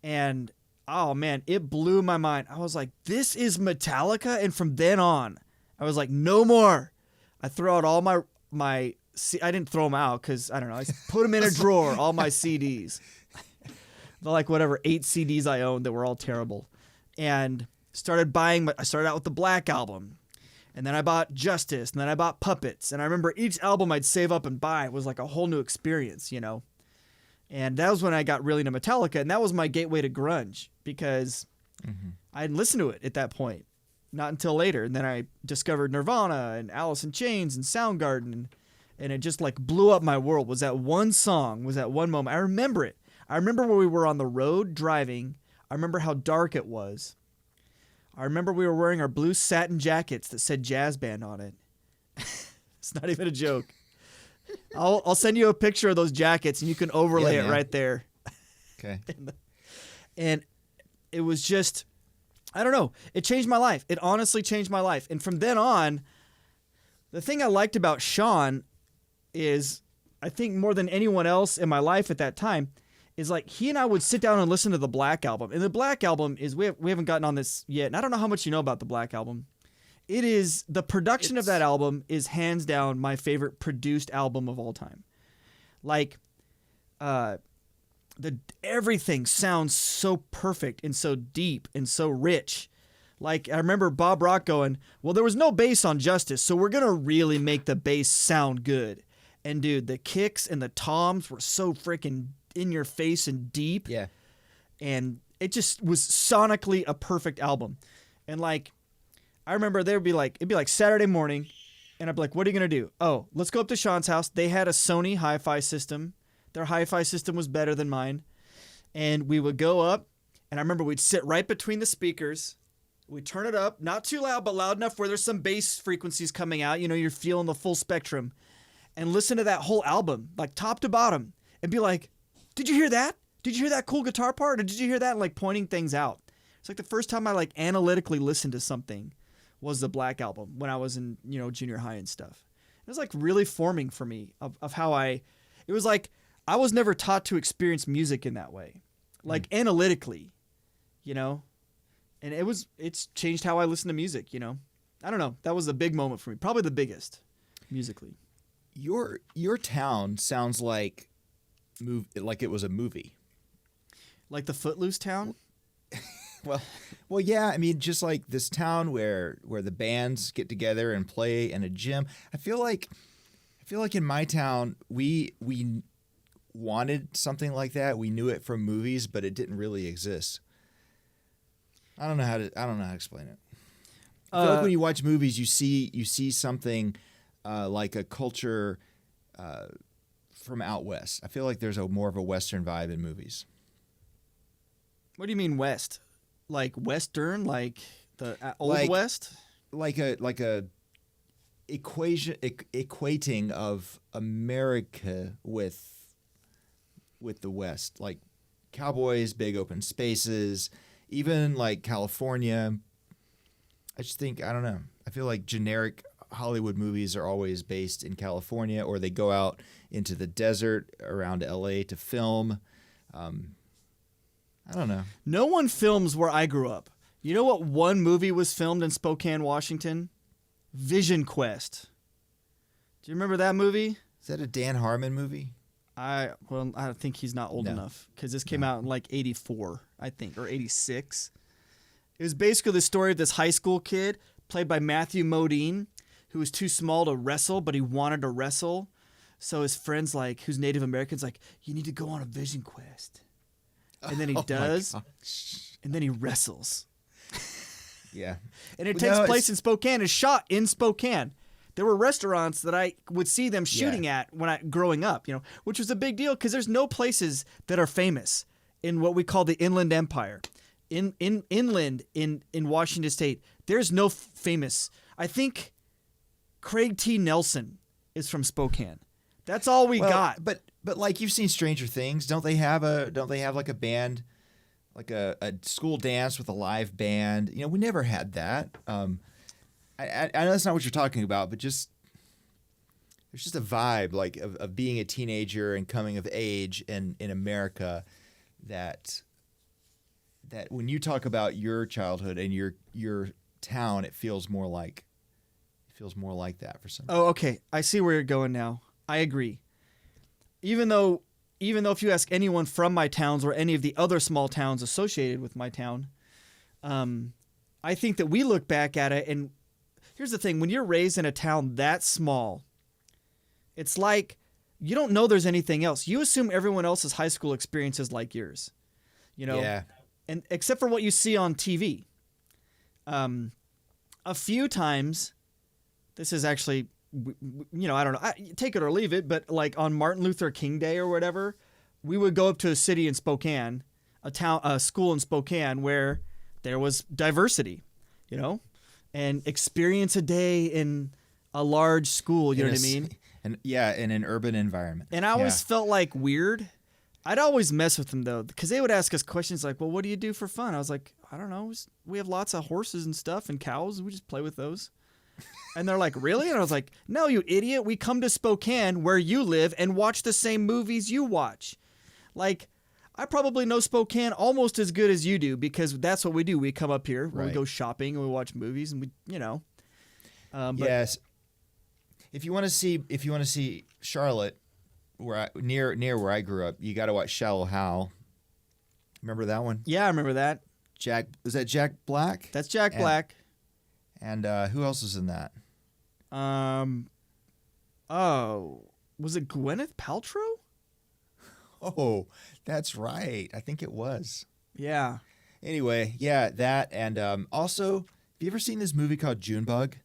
S1: And oh man, it blew my mind. I was like, this is Metallica. And from then on, I was like, no more. I threw out all my I didn't throw them out because I don't know. I put them in a drawer, all my CDs. Like whatever, 8 CDs I owned that were all terrible. And I started out with the Black Album. And then I bought Justice. And then I bought Puppets. And I remember each album I'd save up and buy was like a whole new experience, you know. And that was when I got really into Metallica, and that was my gateway to grunge because I hadn't listened to it at that point, not until later. And then I discovered Nirvana and Alice in Chains and Soundgarden, and it just like blew up my world. Was that one song? Was that one moment? I remember it. I remember where we were on the road driving. I remember how dark it was. I remember we were wearing our blue satin jackets that said jazz band on it. It's not even a joke. I'll send you a picture of those jackets and you can overlay it right there.
S2: Okay.
S1: And it was just, I don't know. It changed my life. It honestly changed my life. And from then on, the thing I liked about Sean is, I think more than anyone else in my life at that time, is like he and I would sit down and listen to the Black Album. And the Black Album is, we haven't gotten on this yet. And I don't know how much you know about the Black Album. It is, the production of that album is hands down my favorite produced album of all time. Like, everything sounds so perfect and so deep and so rich. Like, I remember Bob Rock going, well, there was no bass on Justice, so we're going to really make the bass sound good. And dude, the kicks and the toms were so freaking in your face and deep.
S2: Yeah.
S1: And it just was sonically a perfect album. And like, I remember it'd be like Saturday morning, and I'd be like, what are you going to do? Oh, let's go up to Sean's house. They had a Sony hi-fi system. Their hi-fi system was better than mine. And we would go up, and I remember we'd sit right between the speakers. We'd turn it up, not too loud, but loud enough where there's some bass frequencies coming out. You know, you're feeling the full spectrum. And listen to that whole album, like top to bottom, and be like, did you hear that? Did you hear that cool guitar part? Or did you hear that? And like pointing things out. It's like the first time I like analytically listened to something was the Black Album when I was in, you know, junior high and stuff. It was like really forming for me of how it was like, I was never taught to experience music in that way, like analytically, you know, and it's changed how I listen to music, you know. I don't know. That was a big moment for me. Probably the biggest musically.
S2: Your town sounds like it was a movie.
S1: Like the Footloose town?
S2: Well, yeah. I mean, just like this town where the bands get together and play in a gym. I feel like in my town we wanted something like that. We knew it from movies, but it didn't really exist. I don't know how to explain it. I feel like when you watch movies, you see something like a culture from out west. I feel like there's more of a Western vibe in movies.
S1: What do you mean West? Like Western, like the Old
S2: Like-
S1: West?
S2: like a equating of America with the West, like cowboys, big open spaces, even like California. I just think, I don't know. I feel like generic Hollywood movies are always based in California, or they go out into the desert around LA to film. I don't know.
S1: No one films where I grew up. You know what one movie was filmed in Spokane, Washington? Vision Quest. Do you remember that movie?
S2: Is that a Dan Harmon movie?
S1: I think he's not old
S2: No.
S1: enough because this came out in like 84, I think, or 86. It was basically the story of this high school kid played by Matthew Modine who was too small to wrestle, but he wanted to wrestle. So his friends, like, who's Native Americans, like, you need to go on a vision quest. And then he
S2: Oh my
S1: does,
S2: gosh.
S1: and then he wrestles.
S2: Yeah.
S1: And it
S2: Well,
S1: takes
S2: no,
S1: place
S2: it's-
S1: in Spokane. It's shot in Spokane. There were restaurants that I would see them shooting at when I growing up, which was a big deal because there's no places that are famous in what we call the Inland Empire. Inland in Washington State, there's no famous. I think Craig T. Nelson is from Spokane. That's all we got.
S2: But like, you've seen Stranger Things. Don't they have like a band, like a school dance with a live band? We never had that. I know that's not what you're talking about, but there's just a vibe like of being a teenager and coming of age in America that when you talk about your childhood and your town, it feels more like that for some reason.
S1: Oh, okay. I see where you're going now. I agree. Even though if you ask anyone from my towns or any of the other small towns associated with my town, I think that we look back at it, and here's the thing. When you're raised in a town that small, it's like you don't know there's anything else. You assume everyone else's high school experience is like yours.
S2: Yeah.
S1: And except for what you see on TV. A few times, this is actually, I don't know, take it or leave it, but like on Martin Luther King Day or whatever, we would go up to a city in Spokane, a school in Spokane where there was diversity, and experience a day in a large school, you know what I mean?
S2: And in an urban environment.
S1: And I always felt like weird. I'd always mess with them though, because they would ask us questions like, well, what do you do for fun? I was like, I don't know. We have lots of horses and stuff and cows. We just play with those. And they're like, really? And I was like, no, you idiot. We come to Spokane where you live and watch the same movies you watch. Like, I probably know Spokane almost as good as you do because that's what we do. We come up here, we go shopping, and we watch movies, and but
S2: yes. If you want to see Charlotte, near where I grew up, you got to watch Shallow Hal. Remember that one?
S1: Yeah, I remember that.
S2: Was that Jack Black?
S1: That's Jack Black.
S2: And who else was in that?
S1: Was it Gwyneth Paltrow?
S2: Oh, that's right. I think it was.
S1: Yeah.
S2: Anyway, yeah, that. And also, have you ever seen this movie called Junebug?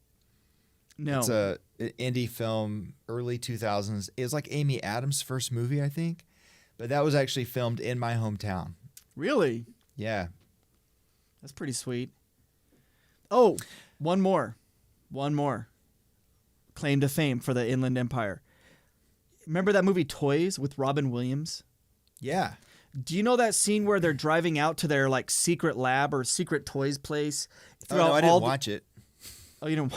S1: No.
S2: It's an indie film, early 2000s. It was like Amy Adams' first movie, I think. But that was actually filmed in my hometown.
S1: Really?
S2: Yeah.
S1: That's pretty sweet. Oh, one more. Claim to fame for the Inland Empire. Remember that movie Toys with Robin Williams?
S2: Yeah.
S1: Do you know that scene where they're driving out to their like secret lab or secret toys place?
S2: Oh, no, I didn't watch it.
S1: Oh, you don't.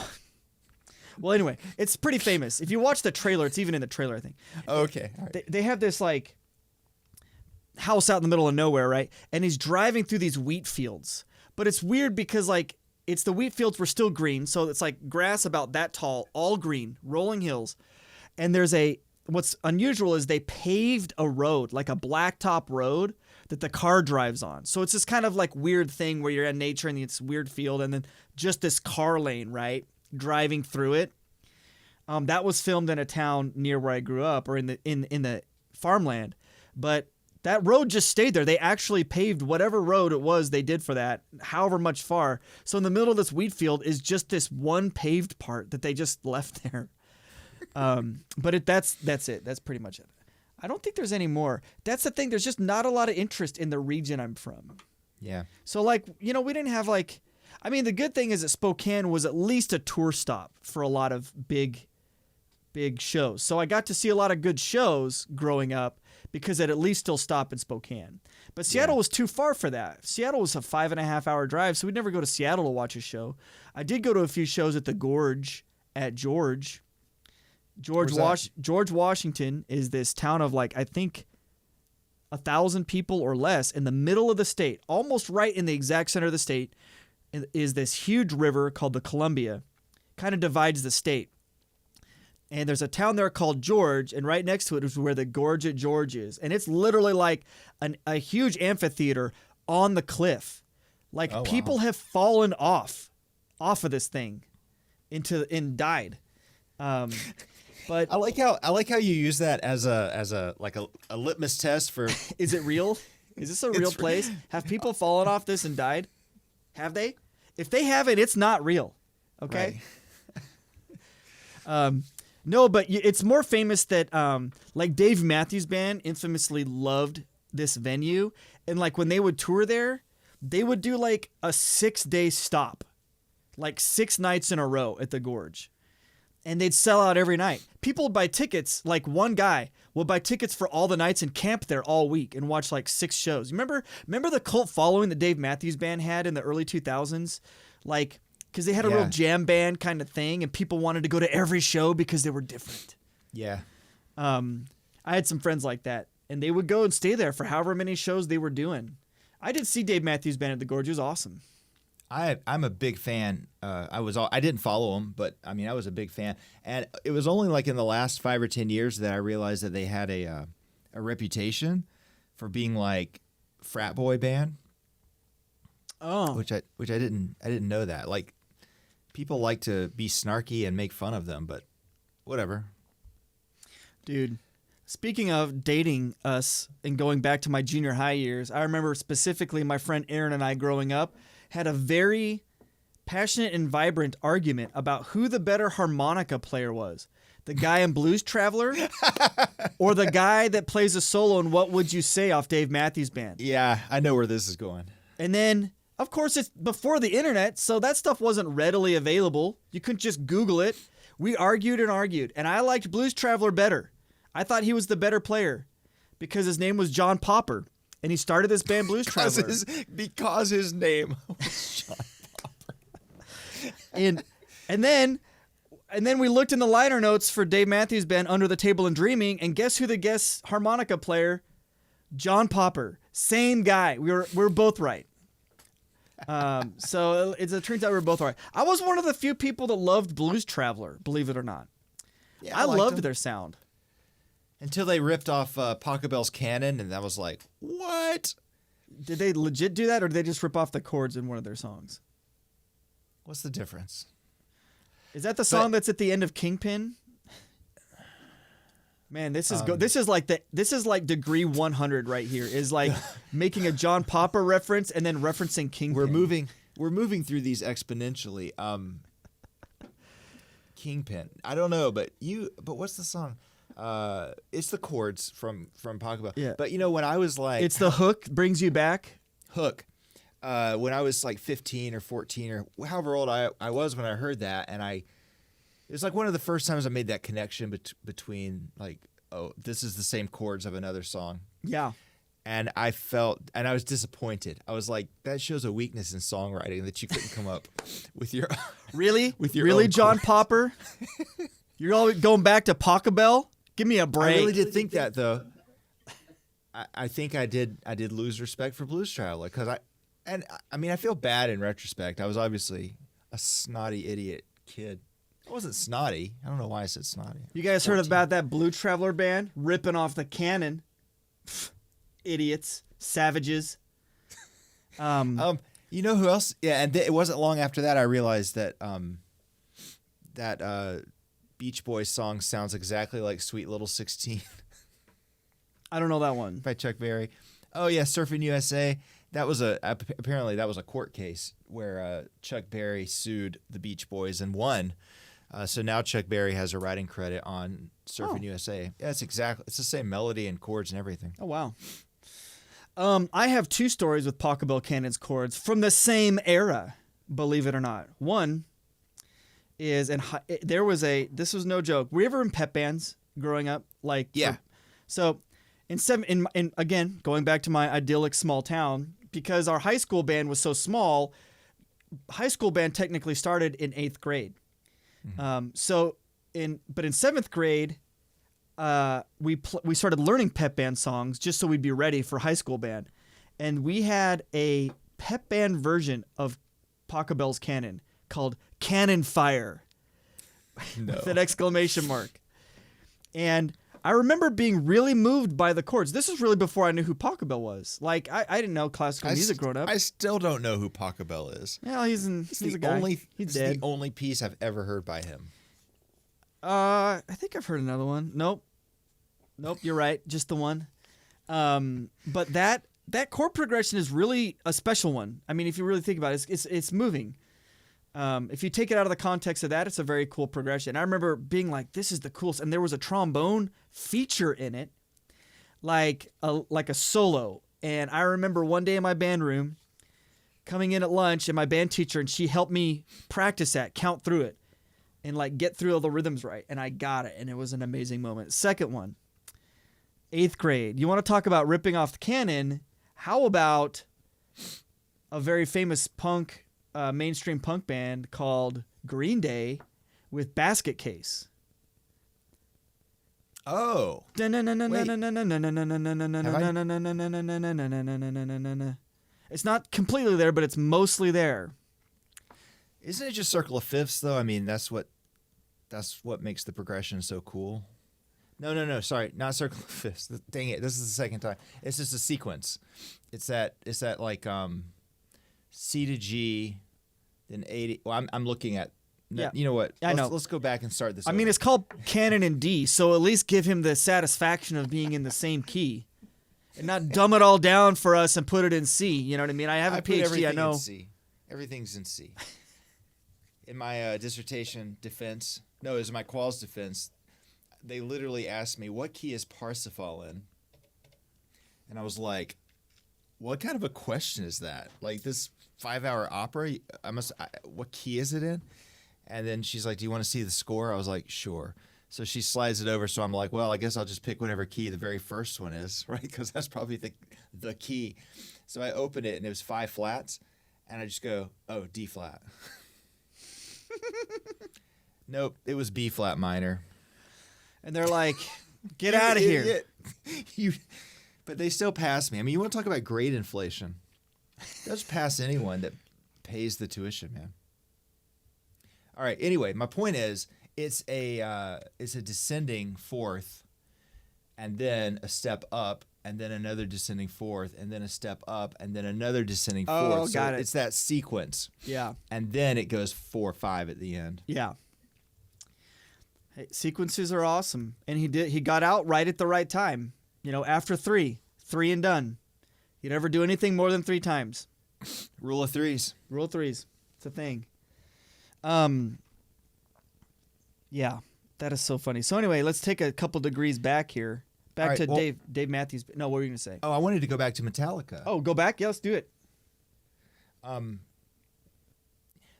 S1: Well, anyway, it's pretty famous. If you watch the trailer, it's even in the trailer, I think.
S2: Okay. All right.
S1: They have this like house out in the middle of nowhere, right? And he's driving through these wheat fields. But it's weird because like it's the wheat fields were still green, so it's like grass about that tall, all green, rolling hills. And what's unusual is they paved a road, like a blacktop road that the car drives on. So it's this kind of like weird thing where you're in nature and it's weird field and then just this car lane, right? Driving through it. That was filmed in a town near where I grew up or in the farmland. But that road just stayed there. They actually paved whatever road it was they did for that, however much far. So in the middle of this wheat field is just this one paved part that they just left there. But that's it. That's pretty much it. I don't think there's any more. That's the thing. There's just not a lot of interest in the region I'm from.
S2: Yeah.
S1: So like, we didn't have like, I mean, the good thing is that Spokane was at least a tour stop for a lot of big shows. So I got to see a lot of good shows growing up because I'd at least still stop in Spokane. But Seattle was too far for that. Seattle was a 5.5 hour drive, so we'd never go to Seattle to watch a show. I did go to a few shows at the Gorge at George. George Washington is this town of like, I think 1,000 people or less in the middle of the state, almost right in the exact center of the state, is this huge river called the Columbia. Kind of divides the state. And there's a town there called George, and right next to it is where the Gorge at George is. And it's literally like a huge amphitheater on the cliff. Like people have fallen off of this thing and died. But
S2: I like how you use that as a litmus test for
S1: is it real? Is this a real place? Have people fallen off this and died? Have they? If they haven't, it's not real. Okay.
S2: Right.
S1: No, but it's more famous that like Dave Matthews Band infamously loved this venue, and like when they would tour there, they would do like a 6-day stop, like 6 nights in a row at the Gorge, and they'd sell out every night. People would buy tickets. Like one guy would buy tickets for all the nights and camp there all week and watch like 6 shows. Remember the cult following that Dave Matthews Band had in the early 2000s, like. Because they had a real jam band kind of thing, and people wanted to go to every show because they were different.
S2: Yeah.
S1: I had some friends like that, and they would go and stay there for however many shows they were doing. I did see Dave Matthews Band at the Gorge. It was awesome.
S2: I'm a big fan. I didn't follow him, but I mean, I was a big fan. And it was only like in the last 5 or 10 years that I realized that they had a reputation for being like frat boy band.
S1: Oh.
S2: Which I didn't know that. Like, people like to be snarky and make fun of them, but whatever.
S1: Dude, speaking of dating us and going back to my junior high years, I remember specifically my friend Aaron and I growing up had a very passionate and vibrant argument about who the better harmonica player was. The guy in Blues Traveler or the guy that plays a solo in What Would You Say off Dave Matthews Band.
S2: Yeah, I know where this is going.
S1: And then, of course, it's before the internet, so that stuff wasn't readily available. You couldn't just Google it. We argued, and I liked Blues Traveler better. I thought he was the better player because his name was John Popper, and he started this band Blues Traveler.
S2: Because his name was John Popper.
S1: And then we looked in the liner notes for Dave Matthews Band Under the Table and Dreaming, and guess who the guest harmonica player? John Popper. Same guy. We're both right. So it turns out we were both right. I was one of the few people that loved Blues Traveler, believe it or not.
S2: Yeah,
S1: I loved
S2: them.
S1: their sound.
S2: Until they ripped off Pachelbel's Canon, and that was like, what?
S1: Did they legit do that, or did they just rip off the chords in one of their songs?
S2: What's the difference?
S1: Is that the song that's at the end of Kingpin? Man, this is like degree 100 right here. Is like making a John Popper reference and then referencing Kingpin.
S2: We're moving through these exponentially. Kingpin. I don't know, but what's the song? It's the chords from Pachelbel.
S1: Yeah.
S2: But when I was like,
S1: it's the hook brings you back.
S2: Hook. When I was like 15 or 14 or however old I was when I heard that, and it was like one of the first times I made that connection between like, oh, this is the same chords of another song.
S1: Yeah.
S2: And I was disappointed. I was like, that shows a weakness in songwriting that you couldn't come up with your
S1: really
S2: with your
S1: really
S2: own
S1: John
S2: chords.
S1: Popper. You're all going back to Pachelbel? Give me a break.
S2: I really did think that though. I think I did lose respect for Blues Traveler because I feel bad in retrospect. I was obviously a snotty idiot kid. I wasn't snotty. I don't know why I said snotty.
S1: You guys
S2: 14.
S1: heard about that Blues Traveler band ripping off the Canon? Idiots, savages.
S2: You know who else? Yeah, and it wasn't long after that I realized that Beach Boys song sounds exactly like "Sweet Little 16."
S1: I don't know that one.
S2: By Chuck Berry. Oh yeah, Surfing USA. That was apparently that was a court case where Chuck Berry sued the Beach Boys and won. So now Chuck Berry has a writing credit on Surfing USA. Yeah, it's the same melody and chords and everything.
S1: Oh wow. I have two stories with Pachelbel Cannon's chords from the same era, believe it or not. One is, this was no joke. Were you ever in pep bands growing up? Like,
S2: Yeah.
S1: Again, going back to my idyllic small town, because our high school band was so small, high school band technically started in 8th grade.
S2: Mm-hmm.
S1: But in 7th grade, we started learning pep band songs just so we'd be ready for high school band. And we had a pep band version of Pachelbel's Cannon called Cannon Fire with an exclamation mark. And I remember being really moved by the chords. This was really before I knew who Pachelbel was. Like, I didn't know classical music growing up.
S2: I still don't know who Pachelbel is.
S1: Yeah, he's a guy. He's dead.
S2: The only piece I've ever heard by him.
S1: I think I've heard another one. Nope, you're right. Just the one. But that chord progression is really a special one. I mean, if you really think about it, it's moving. If you take it out of the context of that, it's a very cool progression. I remember being like, this is the coolest. And there was a trombone feature in it, like a solo. And I remember one day in my band room coming in at lunch, and my band teacher, and she helped me practice that, count through it, and like get through all the rhythms right. And I got it. And it was an amazing moment. Second one, 8th grade. You want to talk about ripping off the canon? How about a very famous mainstream punk band called Green Day with Basket Case?
S2: Oh.
S1: It's not completely there, but it's mostly there.
S2: Isn't it just circle of fifths though? I mean, that's what makes the progression so cool. No, sorry, not circle of fifths. Dang it, this is the second time. It's just a sequence. It's that like C to G, then 80. Well, I'm looking at.
S1: Yeah.
S2: You know what?
S1: I know.
S2: Let's go back and start this.
S1: I mean, it's called canon in D, so at least give him the satisfaction of being in the same key, and not dumb it all down for us and put it in C. You know what I mean? I have a PhD. I know.
S2: In C. Everything's in C. In my dissertation defense, no, it was my qual's defense. They literally asked me, "What key is Parsifal in?" And I was like, "What kind of a question is that? Like this 5-hour opera? What key is it in?" And then she's like, "Do you want to see the score?" I was like, "Sure." So she slides it over. So I'm like, "Well, I guess I'll just pick whatever key the very first one is, right? Because that's probably the key." So I opened it and it was 5 flats, and I just go, "Oh, D flat." Nope, it was B flat minor.
S1: And they're like, "Get out of here!"
S2: But they still pass me. I mean, you want to talk about grade inflation? They'll just pass anyone that pays the tuition, man. All right. Anyway, my point is, it's a descending fourth, and then a step up, and then another descending fourth, and then a step up, and then another descending fourth.
S1: Oh, got it.
S2: It's that sequence.
S1: Yeah.
S2: And then it goes 4/5 at the end.
S1: Yeah. Hey, sequences are awesome, and he got out right at the right time. You know, after 3 and done. He'd never do anything more than 3 times.
S2: Rule of threes.
S1: Rule of threes. It's a thing. Yeah, that is so funny. So anyway, let's take a couple degrees back here. Back to Dave Matthews. No, what were you going to say?
S2: Oh, I wanted to go back to Metallica.
S1: Oh, go back? Yeah, let's do it.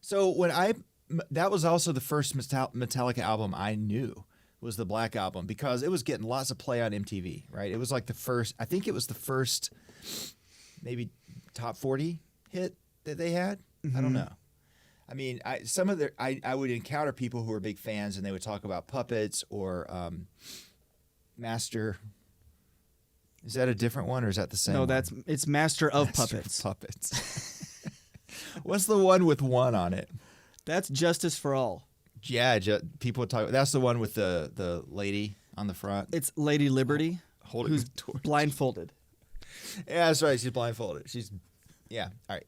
S2: So that was also the first Metallica album I knew, was the Black Album, because it was getting lots of play on MTV, right? It was like I think it was the first maybe top 40 hit that they had.
S1: Mm-hmm.
S2: I don't know. I mean, I would encounter people who were big fans, and they would talk about Puppets or Master. Is that a different one, or is that the same?
S1: No,
S2: one?
S1: it's Master of
S2: Master
S1: Puppets.
S2: Of Puppets. What's the one with 1 on it?
S1: That's Justice for All.
S2: Yeah, people talk. That's the one with the lady on the front.
S1: It's Lady Liberty, who's blindfolded.
S2: Yeah, that's right. She's blindfolded. Yeah. All right.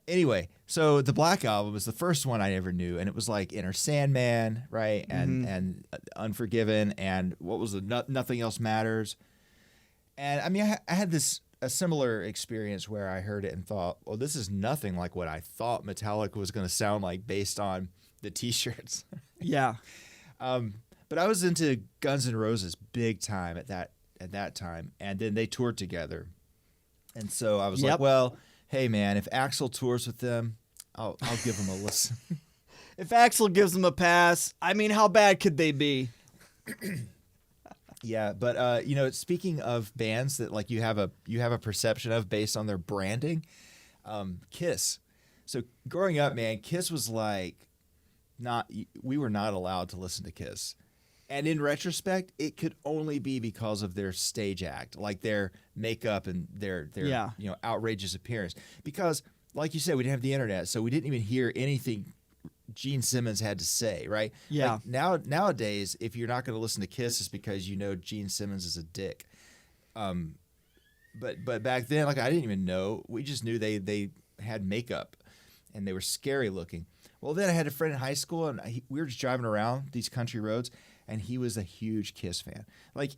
S2: Anyway, so the Black Album was the first one I ever knew, and it was like Inner Sandman, right? And Unforgiven, and what was the Nothing Else Matters. And I mean, I had a similar experience where I heard it and thought, well, this is nothing like what I thought Metallica was going to sound like based on the T-shirts.
S1: Yeah.
S2: But I was into Guns N' Roses big time at that time, and then they toured together, And so I was
S1: Yep.
S2: like, well, hey man, if Axl tours with them, I'll give them a listen.
S1: If Axel gives them a pass, I mean, how bad could they be?
S2: Yeah, but you know, speaking of bands that like you have a perception of based on their branding, Kiss. So growing up, man, Kiss was like we were not allowed to listen to Kiss. And in retrospect, it could only be because of their stage act, like their makeup and their outrageous appearance. Because like you said, we didn't have the internet, so we didn't even hear anything Gene Simmons had to say, right?
S1: Yeah.
S2: Like nowadays, if you're not going to listen to Kiss, it's because you know Gene Simmons is a dick. But back then, like I didn't even know. We just knew they had makeup, and they were scary looking. Well, then I had a friend in high school, and we were just driving around these country roads, and he was a huge Kiss fan. Like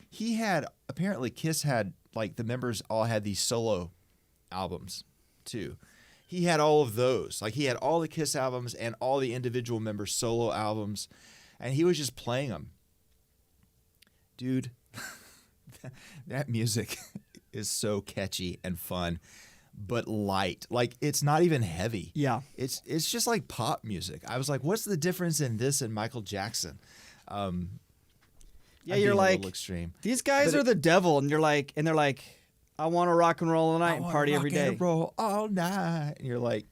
S2: apparently Kiss had like the members all had these solo albums too. He had all of those. Like he had all the Kiss albums and all the individual members' solo albums, and he was just playing them. Dude, that music is so catchy and fun, but light. Like it's not even heavy.
S1: Yeah.
S2: It's just like pop music. I was like, what's the difference in this and Michael Jackson?
S1: Yeah,
S2: I'm
S1: you're
S2: being a
S1: like,
S2: little extreme.
S1: these guys are the devil, and they're like, I want to rock and roll all night and party every day.
S2: Rock and roll all night. And you're like,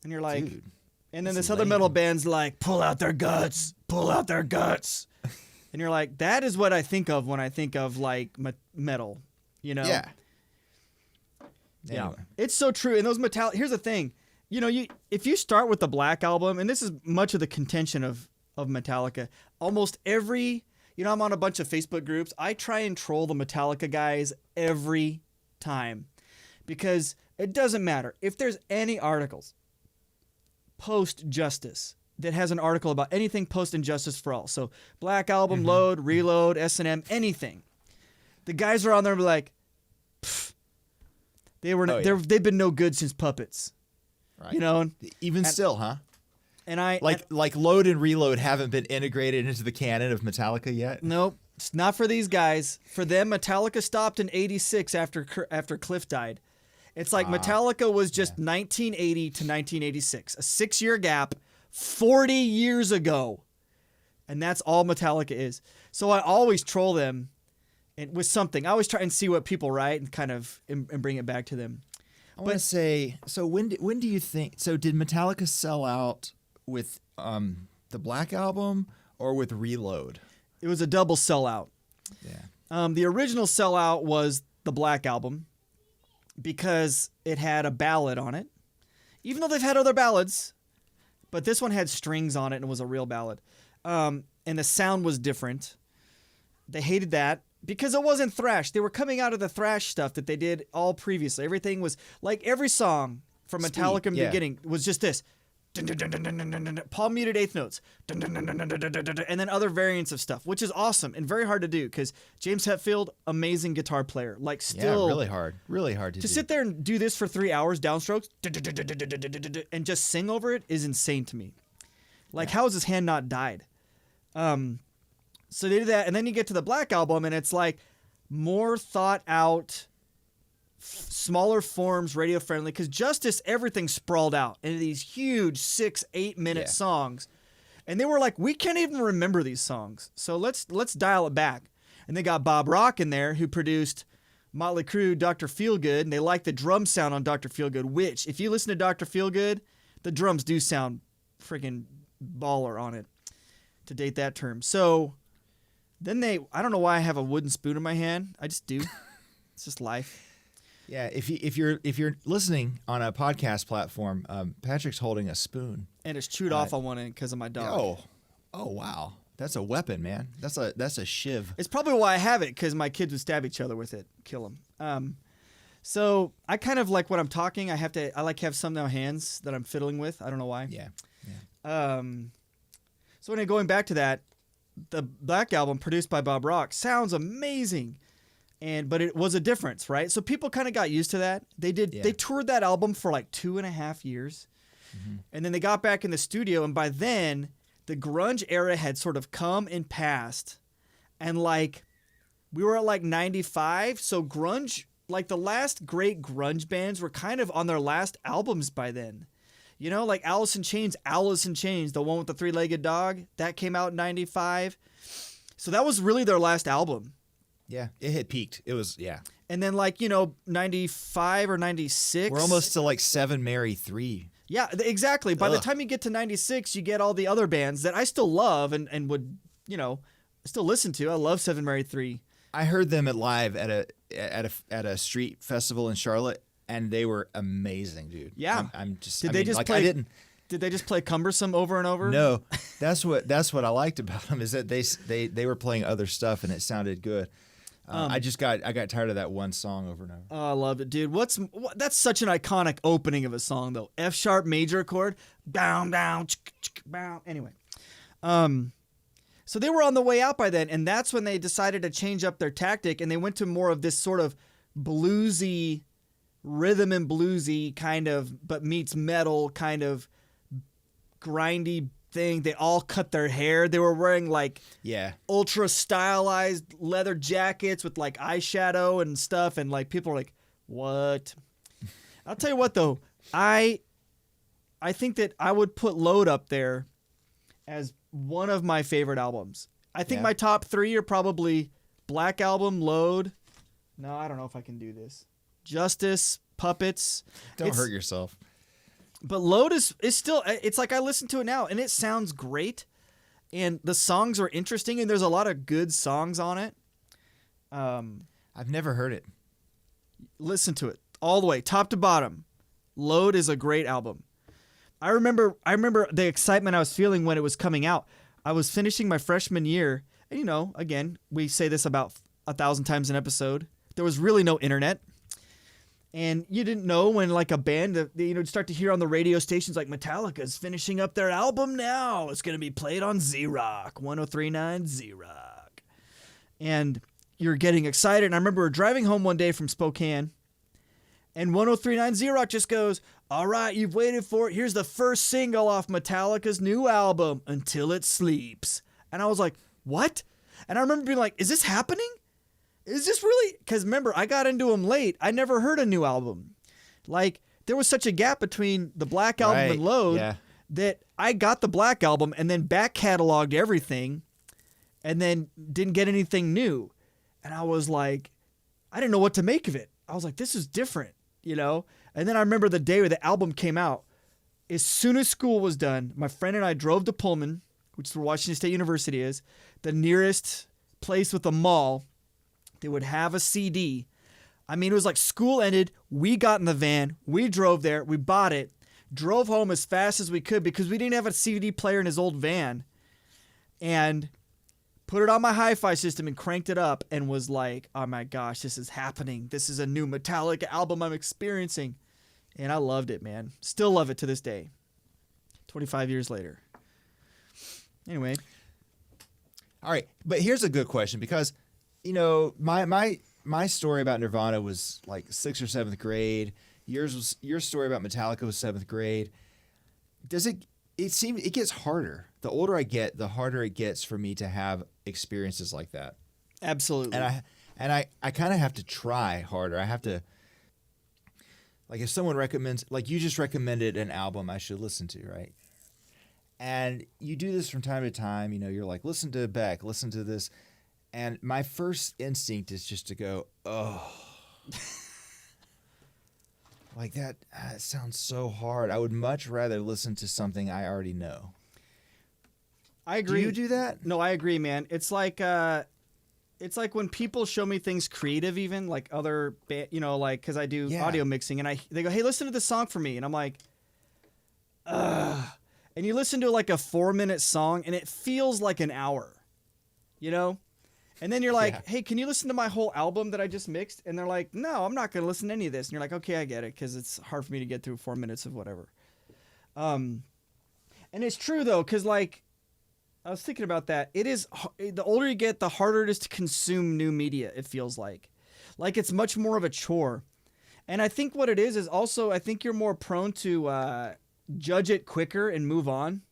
S1: Dude. And then
S2: that's
S1: this other metal
S2: lame.
S1: band's like, pull out their guts, pull out their guts. And you're like, that is what I think of when I think of like metal, you know?
S2: yeah.
S1: Yeah.
S2: Anyway.
S1: It's so true. And those here's the thing, you know, if you start with the Black Album, and this is much of the contention of Metallica, almost every, you know, I'm on a bunch of Facebook groups. I try and troll the Metallica guys every time because it doesn't matter if there's any articles post Justice that has an article about anything post Injustice for All. So Black Album, Load, Reload, S&M, anything. The guys are on there and be like, pfft, they've been no good since Puppets.
S2: Right.
S1: You know,
S2: Even still, huh?
S1: and I
S2: Like Load and Reload haven't been integrated into the canon of Metallica yet.
S1: nope, it's not for these guys. For them, Metallica stopped in '86 after Cliff died. It's like Metallica was just 1980 to 1986, a 6-year gap, 40 years ago, and that's all Metallica is. So I always troll them, and with something. I always try and see what people write and kind of and bring it back to them.
S2: I want to say, so when do you think? So did Metallica sell out with the Black Album or with Reload?
S1: It was a double sellout.
S2: Yeah.
S1: The original sellout was the Black Album because it had a ballad on it, even though they've had other ballads, but this one had strings on it and was a real ballad. And the sound was different. They hated that because it wasn't thrash. They were coming out of the thrash stuff that they did all previously. Everything was like every song from Metallica in the beginning was just this. Palm muted eighth notes, and then other variants of stuff, which is awesome and very hard to do because James Hetfield, amazing guitar player, like still
S2: really hard to do.
S1: sit there and do this for 3 hours, downstrokes, and just sing over it is insane to me. Like, how has his hand not died? So they did that, and then you get to the Black Album, and it's like more thought out, smaller forms, radio friendly, because Justice, everything sprawled out into these huge 6-8 minute songs, and they were like, we can't even remember these songs, so let's dial it back. And they got Bob Rock in there, who produced Motley Crue, Dr. Feelgood, and they like the drum sound on Dr. Feelgood, which, if you listen to Dr. Feelgood, the drums do sound freaking baller on it, to date that term. So then I don't know why I have a wooden spoon in my hand, I just do. It's just life.
S2: Yeah, if you're listening on a podcast platform, Patrick's holding a spoon,
S1: And it's chewed off on one end because of my dog.
S2: Oh wow, that's a weapon, man. That's a shiv.
S1: It's probably why I have it, because my kids would stab each other with it, kill them. So I kind of like when I'm talking, I like have some now hands that I'm fiddling with. I don't know why.
S2: Yeah.
S1: So when going back to that, the Black Album produced by Bob Rock sounds amazing. But it was a difference, right? So people kind of got used to that. They toured that album for like 2.5 years.
S2: Mm-hmm.
S1: And then they got back in the studio, and by then the grunge era had sort of come and passed. And like we were at like 95, so grunge like the last great grunge bands were kind of on their last albums by then. You know, like Alice in Chains, the one with the three-legged dog, that came out in 95. So that was really their last album.
S2: Yeah, it had peaked. It was, yeah.
S1: And then 95 or 96.
S2: We're almost to like 7 Mary 3.
S1: Yeah, exactly. By the time you get to 96, you get all the other bands that I still love and would, still listen to. I love 7 Mary 3.
S2: I heard them live at a street festival in Charlotte, and they were amazing, dude.
S1: Yeah.
S2: I'm just.
S1: Did they just play Cumbersome over and over?
S2: No, that's what I liked about them is that they were playing other stuff and it sounded good. I got tired of that one song over and over.
S1: Oh, I love it, dude. That's such an iconic opening of a song, though. F sharp major chord, bow, bow, bow. Anyway, so they were on the way out by then, and that's when they decided to change up their tactic, and they went to more of this sort of bluesy, rhythm and bluesy kind of, but meets metal kind of grindy thing. They all cut their hair. They were wearing ultra stylized leather jackets with like eyeshadow and stuff, and like people are like, "What?" I'll tell you what though, I think that I would put Load up there as one of my favorite albums. I think my top 3 are probably Black Album, Load. No, I don't know if I can do this. Justice, Puppets.
S2: Don't hurt yourself.
S1: But Load is still, it's like I listen to it now and it sounds great. And the songs are interesting and there's a lot of good songs on it.
S2: I've never heard it.
S1: Listen to it all the way, top to bottom. Load is a great album. I remember the excitement I was feeling when it was coming out. I was finishing my freshman year. And again, we say this about 1,000 times an episode. There was really no internet. And you didn't know when like a band, you'd start to hear on the radio stations like Metallica's finishing up their album now. It's going to be played on Z-Rock, 103.9 Z-Rock. And you're getting excited. And I remember driving home one day from Spokane and 103.9 Z-Rock just goes, "All right, you've waited for it. Here's the first single off Metallica's new album, Until It Sleeps." And I was like, what? And I remember being like, is this happening? Is this really? Because remember, I got into them late. I never heard a new album. Like, there was such a gap between the Black Album and Load that I got the Black Album and then back cataloged everything and then didn't get anything new. And I was like, I didn't know what to make of it. I was like, this is different, And then I remember the day where the album came out. As soon as school was done, my friend and I drove to Pullman, which is where Washington State University is, the nearest place with a mall. They would have a CD. I mean, it was like school ended. We got in the van. We drove there. We bought it. Drove home as fast as we could because we didn't have a CD player in his old van. And put it on my hi-fi system and cranked it up and was like, oh my gosh, this is happening. This is a new Metallica album I'm experiencing. And I loved it, man. Still love it to this day. 25 years later. Anyway.
S2: All right. But here's a good question because my story about Nirvana was like 6th or 7th grade. Your story about Metallica was 7th grade. It gets harder. The older I get, the harder it gets for me to have experiences like that.
S1: Absolutely.
S2: And I kind of have to try harder. I have to, like, if someone recommends, like you just recommended an album I should listen to, right? And you do this from time to time. You're like, listen to Beck, listen to this. And my first instinct is just to go, oh, like that sounds so hard. I would much rather listen to something I already know.
S1: I agree.
S2: Do you do that?
S1: No, I agree, man. It's like when people show me things creative, even like other, because I do audio mixing, and they go, "Hey, listen to this song for me," and I'm like, ugh. And you listen to like a 4-minute song, and it feels like an hour, And then you're like, "Hey, can you listen to my whole album that I just mixed?" And they're like, "No, I'm not going to listen to any of this." And you're like, "Okay, I get it, because it's hard for me to get through 4 minutes of whatever." And it's true though, because like I was thinking about that. It is the older you get, the harder it is to consume new media. It feels like it's much more of a chore. And I think what it is also I think you're more prone to judge it quicker and move on.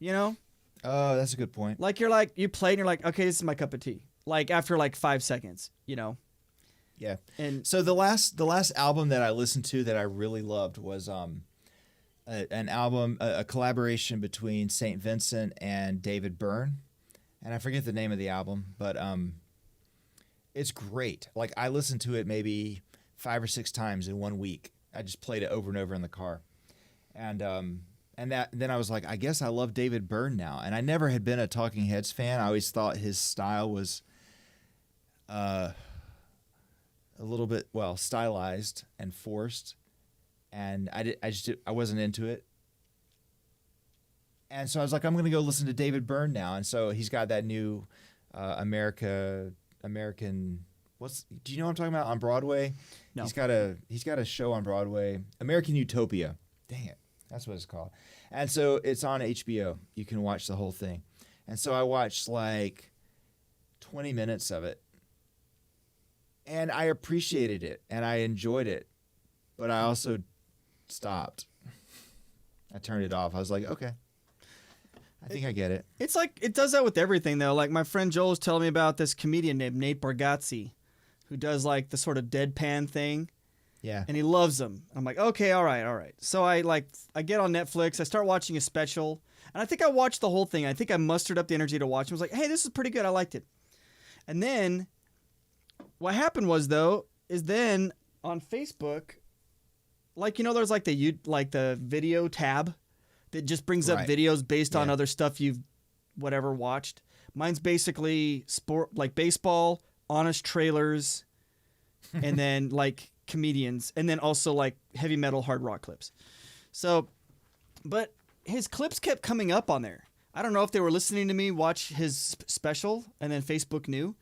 S2: Oh, that's a good point.
S1: Like you play and you're like, okay, this is my cup of tea. Like after like 5 seconds,
S2: Yeah.
S1: And
S2: So the last album that I listened to that I really loved was an album, a collaboration between St. Vincent and David Byrne, and I forget the name of the album, but it's great. Like I listened to it maybe 5 or 6 times in 1 week. I just played it over and over in the car, and then I was like, I guess I love David Byrne now. And I never had been a Talking Heads fan. I always thought his style was a little bit stylized and forced, and I wasn't into it. And so I was like, I'm going to go listen to David Byrne now. And so he's got that new American. Do you know what I'm talking about on Broadway?
S1: No.
S2: He's got a show on Broadway, American Utopia. Dang it, that's what it's called. And so it's on HBO. You can watch the whole thing. And so I watched like 20 minutes of it, and I appreciated it and I enjoyed it, but I also stopped. I turned it off. I was like, okay, I think I get it.
S1: it's like it does that with everything though. Like my friend Joel was telling me about this comedian named Nate Bargatze, who does like the sort of deadpan thing.
S2: Yeah.
S1: And he loves them. I'm like, okay, all right. So I get on Netflix, I start watching a special, and I think I watched the whole thing. I think I mustered up the energy to watch it. I was like, hey, this is pretty good. I liked it. And then what happened was though, is then on Facebook, like there's like the video tab that just brings up
S2: Right.
S1: videos based on
S2: Yeah.
S1: other stuff you've whatever watched. Mine's basically sport, like baseball, honest trailers, and then like comedians, and then also like heavy metal hard rock clips. So, but his clips kept coming up on there. I don't know if they were listening to me watch his special and then Facebook knew.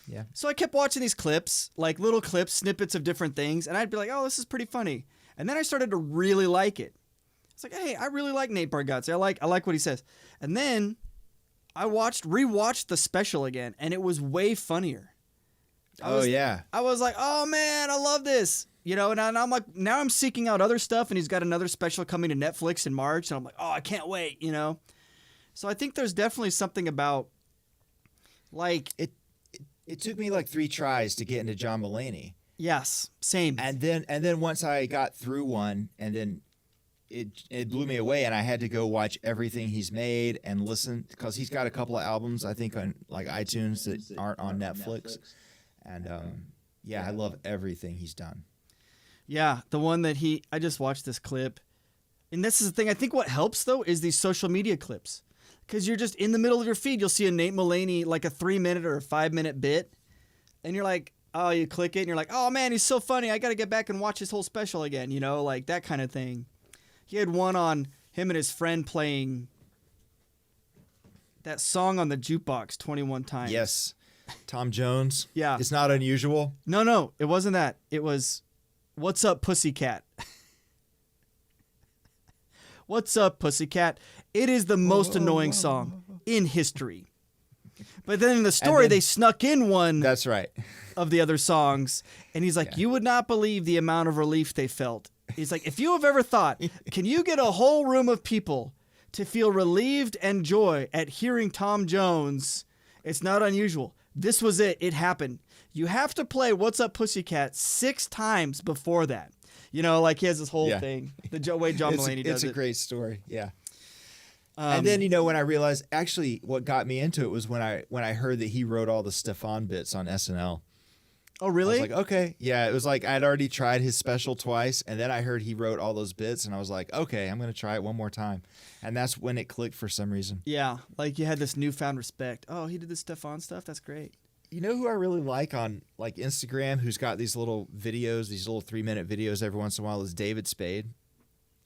S2: Yeah.
S1: So I kept watching these clips, like little clips, snippets of different things, and I'd be like, oh, this is pretty funny. And then I started to really like it. It's like, hey, I really like Nate Bargatze. I like what he says. And then I rewatched the special again, and it was way funnier.
S2: Yeah.
S1: I was like, oh man, I love this. And I'm like, now I'm seeking out other stuff, and he's got another special coming to Netflix in March, and I'm like, oh, I can't wait, So I think there's definitely something about, like,
S2: It took me like 3 tries to get into John Mulaney.
S1: yes, same.
S2: And then once I got through one, and then it blew me away, and I had to go watch everything he's made and listen, because he's got a couple of albums I think on like iTunes that aren't on Netflix. And I love everything he's done.
S1: Yeah, the one that I just watched this clip. And this is the thing, I think what helps though is these social media clips. Because you're just in the middle of your feed, you'll see a Nate Mulaney, like a 3-minute or a 5-minute bit. And you're like, oh, you click it and you're like, oh man, he's so funny. I got to get back and watch his whole special again, like that kind of thing. He had one on him and his friend playing that song on the jukebox 21 times.
S2: Yes. Tom Jones.
S1: Yeah.
S2: It's not unusual.
S1: No, it wasn't that. It was, What's Up, Pussycat? What's Up, Pussycat? It is the most annoying song in history. But then in the story, they snuck in one
S2: That's right.
S1: of the other songs. And he's like, you would not believe the amount of relief they felt. He's like, if you have ever thought, can you get a whole room of people to feel relieved and joy at hearing Tom Jones? It's not unusual. This was it. It happened. You have to play What's Up, Pussycat 6 times before that. Like he has this whole thing. The way John Mulaney does it.
S2: It's a great story. Yeah. And then, when I realized, actually, what got me into it was when I heard that he wrote all the Stefan bits on SNL.
S1: Oh, really?
S2: I was like, okay. Yeah, it was like I'd already tried his special twice, and then I heard he wrote all those bits, and I was like, okay, I'm going to try it one more time. And that's when it clicked for some reason.
S1: Yeah, like you had this newfound respect. Oh, he did the Stefan stuff? That's great.
S2: You know who I really like on like Instagram, who's got these little videos, these little 3-minute videos every once in a while, is David Spade.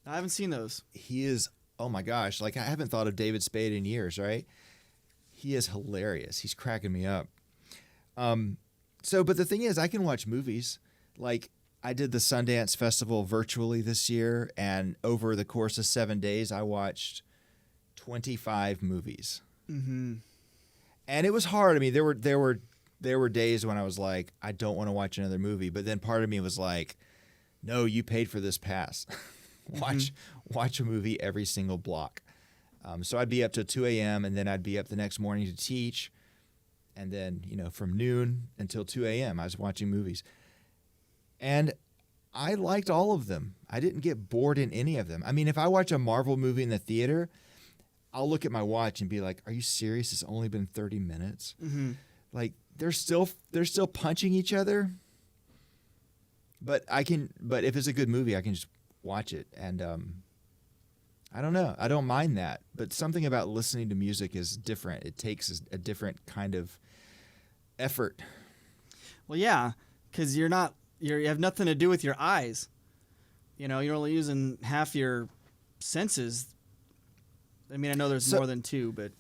S1: I haven't seen those.
S2: He is, oh my gosh, like I haven't thought of David Spade in years, right? He is hilarious. He's cracking me up. But the thing is, I can watch movies. Like I did the Sundance Festival virtually this year, and over the course of 7 days, I watched 25 movies.
S1: Mm-hmm.
S2: And it was hard. I mean, there were days when I was like, I don't want to watch another movie. But then part of me was like, no, you paid for this pass. Watch a movie every single block. So I'd be up till 2 a.m. and then I'd be up the next morning to teach. And then, from noon until 2 a.m. I was watching movies. And I liked all of them. I didn't get bored in any of them. I mean, if I watch a Marvel movie in the theater, I'll look at my watch and be like, "Are you serious? It's only been 30 minutes."
S1: Mm-hmm.
S2: Like they're still punching each other. But if it's a good movie, I can just watch it. And I don't know. I don't mind that. But something about listening to music is different. It takes a different kind of effort.
S1: Well, yeah, because you have nothing to do with your eyes. You're only using half your senses. I mean, I know there's more than two, but...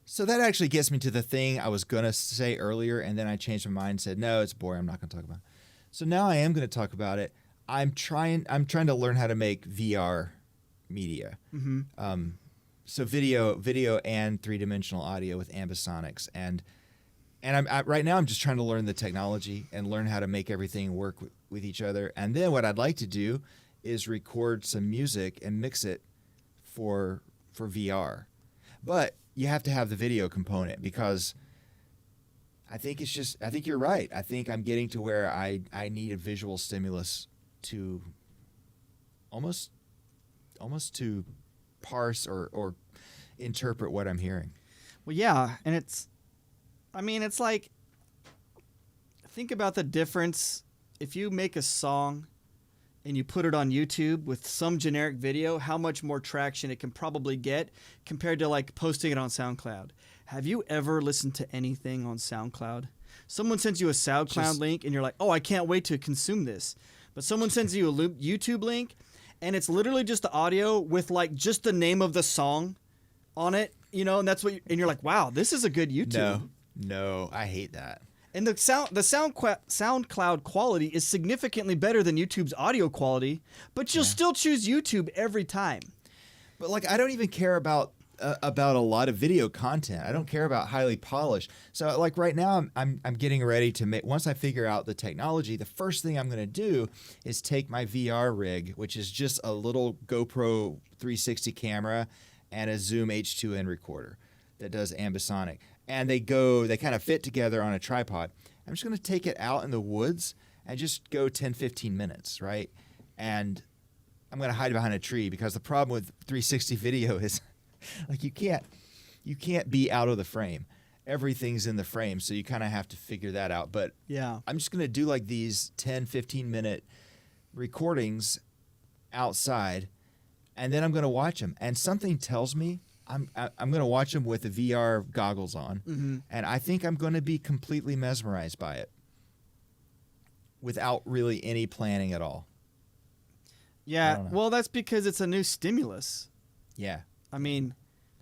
S2: So that actually gets me to the thing I was going to say earlier, and then I changed my mind and said, no, it's boring. I'm not going to talk about it. So now I am going to talk about it. I'm trying to learn how to make VR media.
S1: Mm-hmm.
S2: So video and three-dimensional audio with ambisonics. And right now I'm just trying to learn the technology and learn how to make everything work with each other. And then what I'd like to do is record some music and mix it for VR. But you have to have the video component because I think you're right. I think I'm getting to where I need a visual stimulus to almost to parse or interpret what I'm hearing.
S1: Well, yeah, and it's like, think about the difference if you make a song and you put it on YouTube with some generic video, how much more traction it can probably get compared to like posting it on SoundCloud. Have you ever listened to anything on SoundCloud? Someone sends you a SoundCloud link and you're like, oh, I can't wait to consume this. But someone sends you a YouTube link and it's literally just the audio with like just the name of the song on it, and that's and you're like, wow, this is a good YouTube.
S2: No, I hate that.
S1: And the SoundCloud quality is significantly better than YouTube's audio quality, but you'll still choose YouTube every time.
S2: But like, I don't even care about a lot of video content. I don't care about highly polished. So like right now, I'm getting ready to make. Once I figure out the technology, the first thing I'm going to do is take my VR rig, which is just a little GoPro 360 camera and a Zoom H2n recorder that does ambisonic. And they kind of fit together on a tripod. I'm just going to take it out in the woods and just go 10, 15 minutes, right? And I'm going to hide behind a tree because the problem with 360 video is like you can't be out of the frame. Everything's in the frame, so you kind of have to figure that out. But
S1: yeah, I'm
S2: just going to do like these 10, 15-minute recordings outside, and then I'm going to watch them. And something tells me I'm going to watch them with the VR goggles on, and I think I'm going to be completely mesmerized by it without really any planning at all.
S1: Yeah, well, that's because it's a new stimulus.
S2: Yeah.
S1: I mean,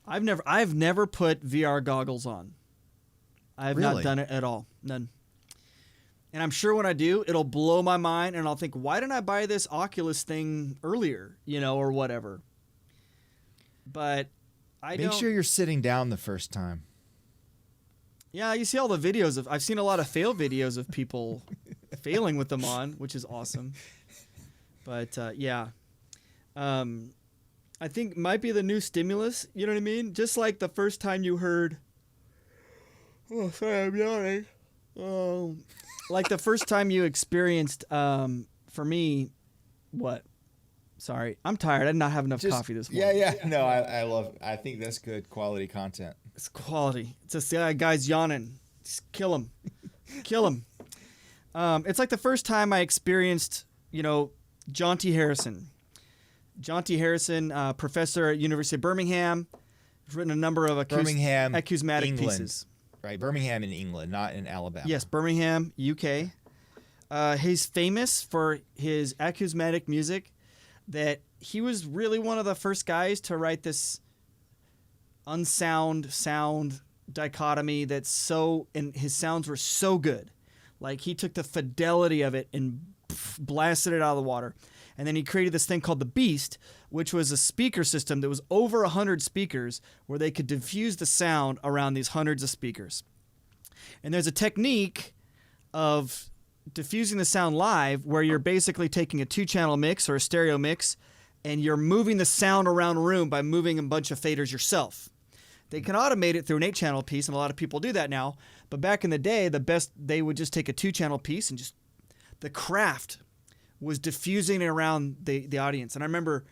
S1: I've never put VR goggles on. I have not done it at all. None. And I'm sure when I do, it'll blow my mind, and I'll think, why didn't I buy this Oculus thing earlier, or whatever. But
S2: Make sure you're sitting down the first time.
S1: Yeah, you see all the videos I've seen a lot of fail videos of people failing with them on, which is awesome. But yeah, I think might be the new stimulus. You know what I mean? Just like the first time you heard. Oh, sorry, I'm yawning. Like the first time you experienced, for me, what? Sorry, I'm tired. I did not have enough coffee this morning.
S2: Yeah. No, I think that's good quality content.
S1: It's quality. It's just the guy's yawning. Just kill him. Kill him. It's like the first time I experienced, John T. Harrison. John T. Harrison, professor at University of Birmingham. He's written a number of acousmatic
S2: England.
S1: pieces.
S2: Right, Birmingham in England, not in Alabama.
S1: Yes, Birmingham, UK. He's famous for his acousmatic music. That he was really one of the first guys to write this unsound sound dichotomy and his sounds were so good. Like he took the fidelity of it and blasted it out of the water. And then he created this thing called the Beast, which was a speaker system that was over 100 speakers where they could diffuse the sound around these hundreds of speakers. And there's a technique of diffusing the sound live where you're basically taking a 2-channel mix or a stereo mix and you're moving the sound around a room by moving a bunch of faders yourself. They can automate it through an 8-channel piece, and a lot of people do that now. But back in the day, they would just take a 2-channel piece and just the craft was diffusing it around the audience. And I remember,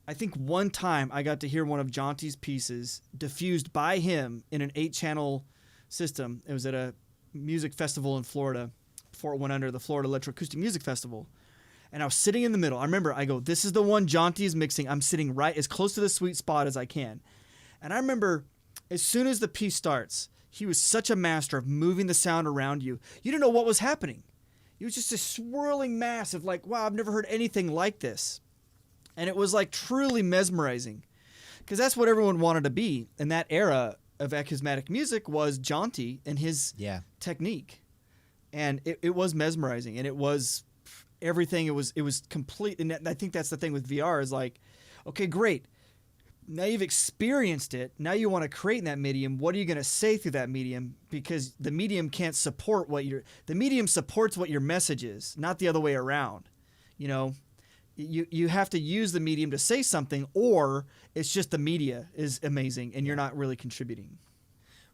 S1: I think one time I got to hear one of Jonty's pieces diffused by him in an 8-channel system. It was at a music festival in Florida before it went under, the Florida Electroacoustic Music Festival. And I was sitting in the middle. I remember I go, this is the one Jonty is mixing. I'm sitting right as close to the sweet spot as I can. And I remember as soon as the piece starts, he was such a master of moving the sound around you. You didn't know what was happening. It was just a swirling mass of like, wow, I've never heard anything like this. And it was like truly mesmerizing, because that's what everyone wanted to be in that era of acousmatic music, was Jonty and his technique. And it was mesmerizing, and it was everything. It was complete. And I think that's the thing with VR is like, okay, great. Now you've experienced it. Now you want to create in that medium. What are you going to say through that medium? Because the medium can't support the medium supports what your message is, not the other way around. You know, you have to use the medium to say something, or it's just the media is amazing and you're not really contributing.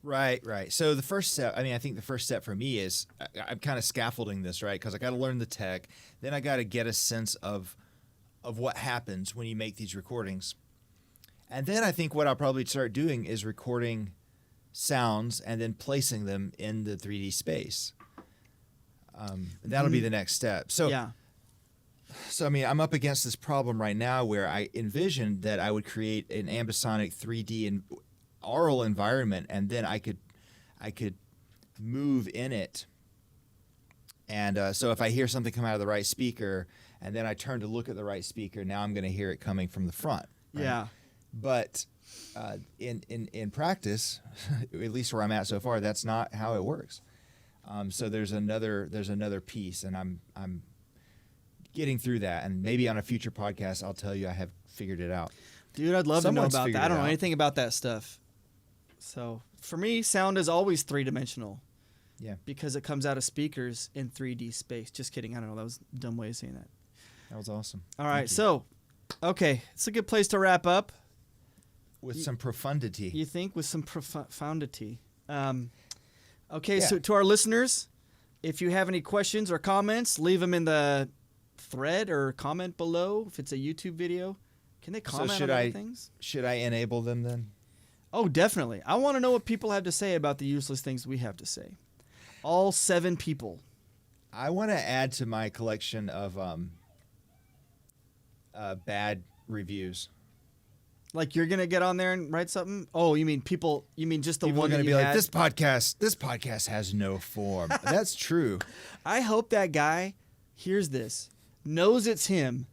S2: Right. So the first step, I think the first step for me is I'm kind of scaffolding this, right? Because I got to learn the tech. Then I got to get a sense of what happens when you make these recordings. And then I think what I'll probably start doing is recording sounds and then placing them in the 3D space. That'll be the next step. So I mean, I'm up against this problem right now where I envisioned that I would create an ambisonic 3D and aural environment, and then I could move in it. And so if I hear something come out of the right speaker, and then I turn to look at the right speaker, now I'm going to hear it coming from the front. Right? Yeah. But in practice, at least where I'm at so far, that's not how it works. So there's another piece, and I'm getting through that. And maybe on a future podcast, I'll tell you I have figured it out.
S1: Dude, I'd love to know about that. I don't know anything about that stuff. So for me, sound is always 3-dimensional. Yeah. Because it comes out of speakers in 3D space. Just kidding. I don't know. That was a dumb way of saying that.
S2: That was awesome.
S1: All right. So, okay. It's a good place to wrap up.
S2: With some profundity.
S1: You think? With some profundity. Okay. So to our listeners, if you have any questions or comments, leave them in the thread or comment below. If it's a YouTube video, can they comment on other things?
S2: Should I enable them then?
S1: Oh, definitely. I want to know what people have to say about the useless things we have to say. All 7 people.
S2: I want to add to my collection of bad reviews.
S1: Like you're gonna get on there and write something? Oh, you mean people? You mean just the
S2: people
S1: one
S2: are
S1: gonna
S2: be like, this podcast has no form. That's true.
S1: I hope that guy hears this, knows it's him,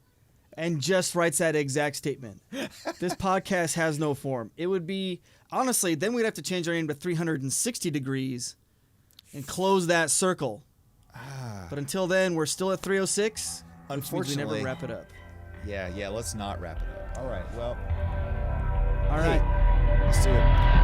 S1: and just writes that exact statement. This podcast has no form. It would be, honestly, then we'd have to change our name to 360 degrees and close that circle. But until then, we're still at 306.
S2: Unfortunately,
S1: we never wrap it up.
S2: Yeah, let's not wrap it up. All right, well.
S1: All right.
S2: Let's do it.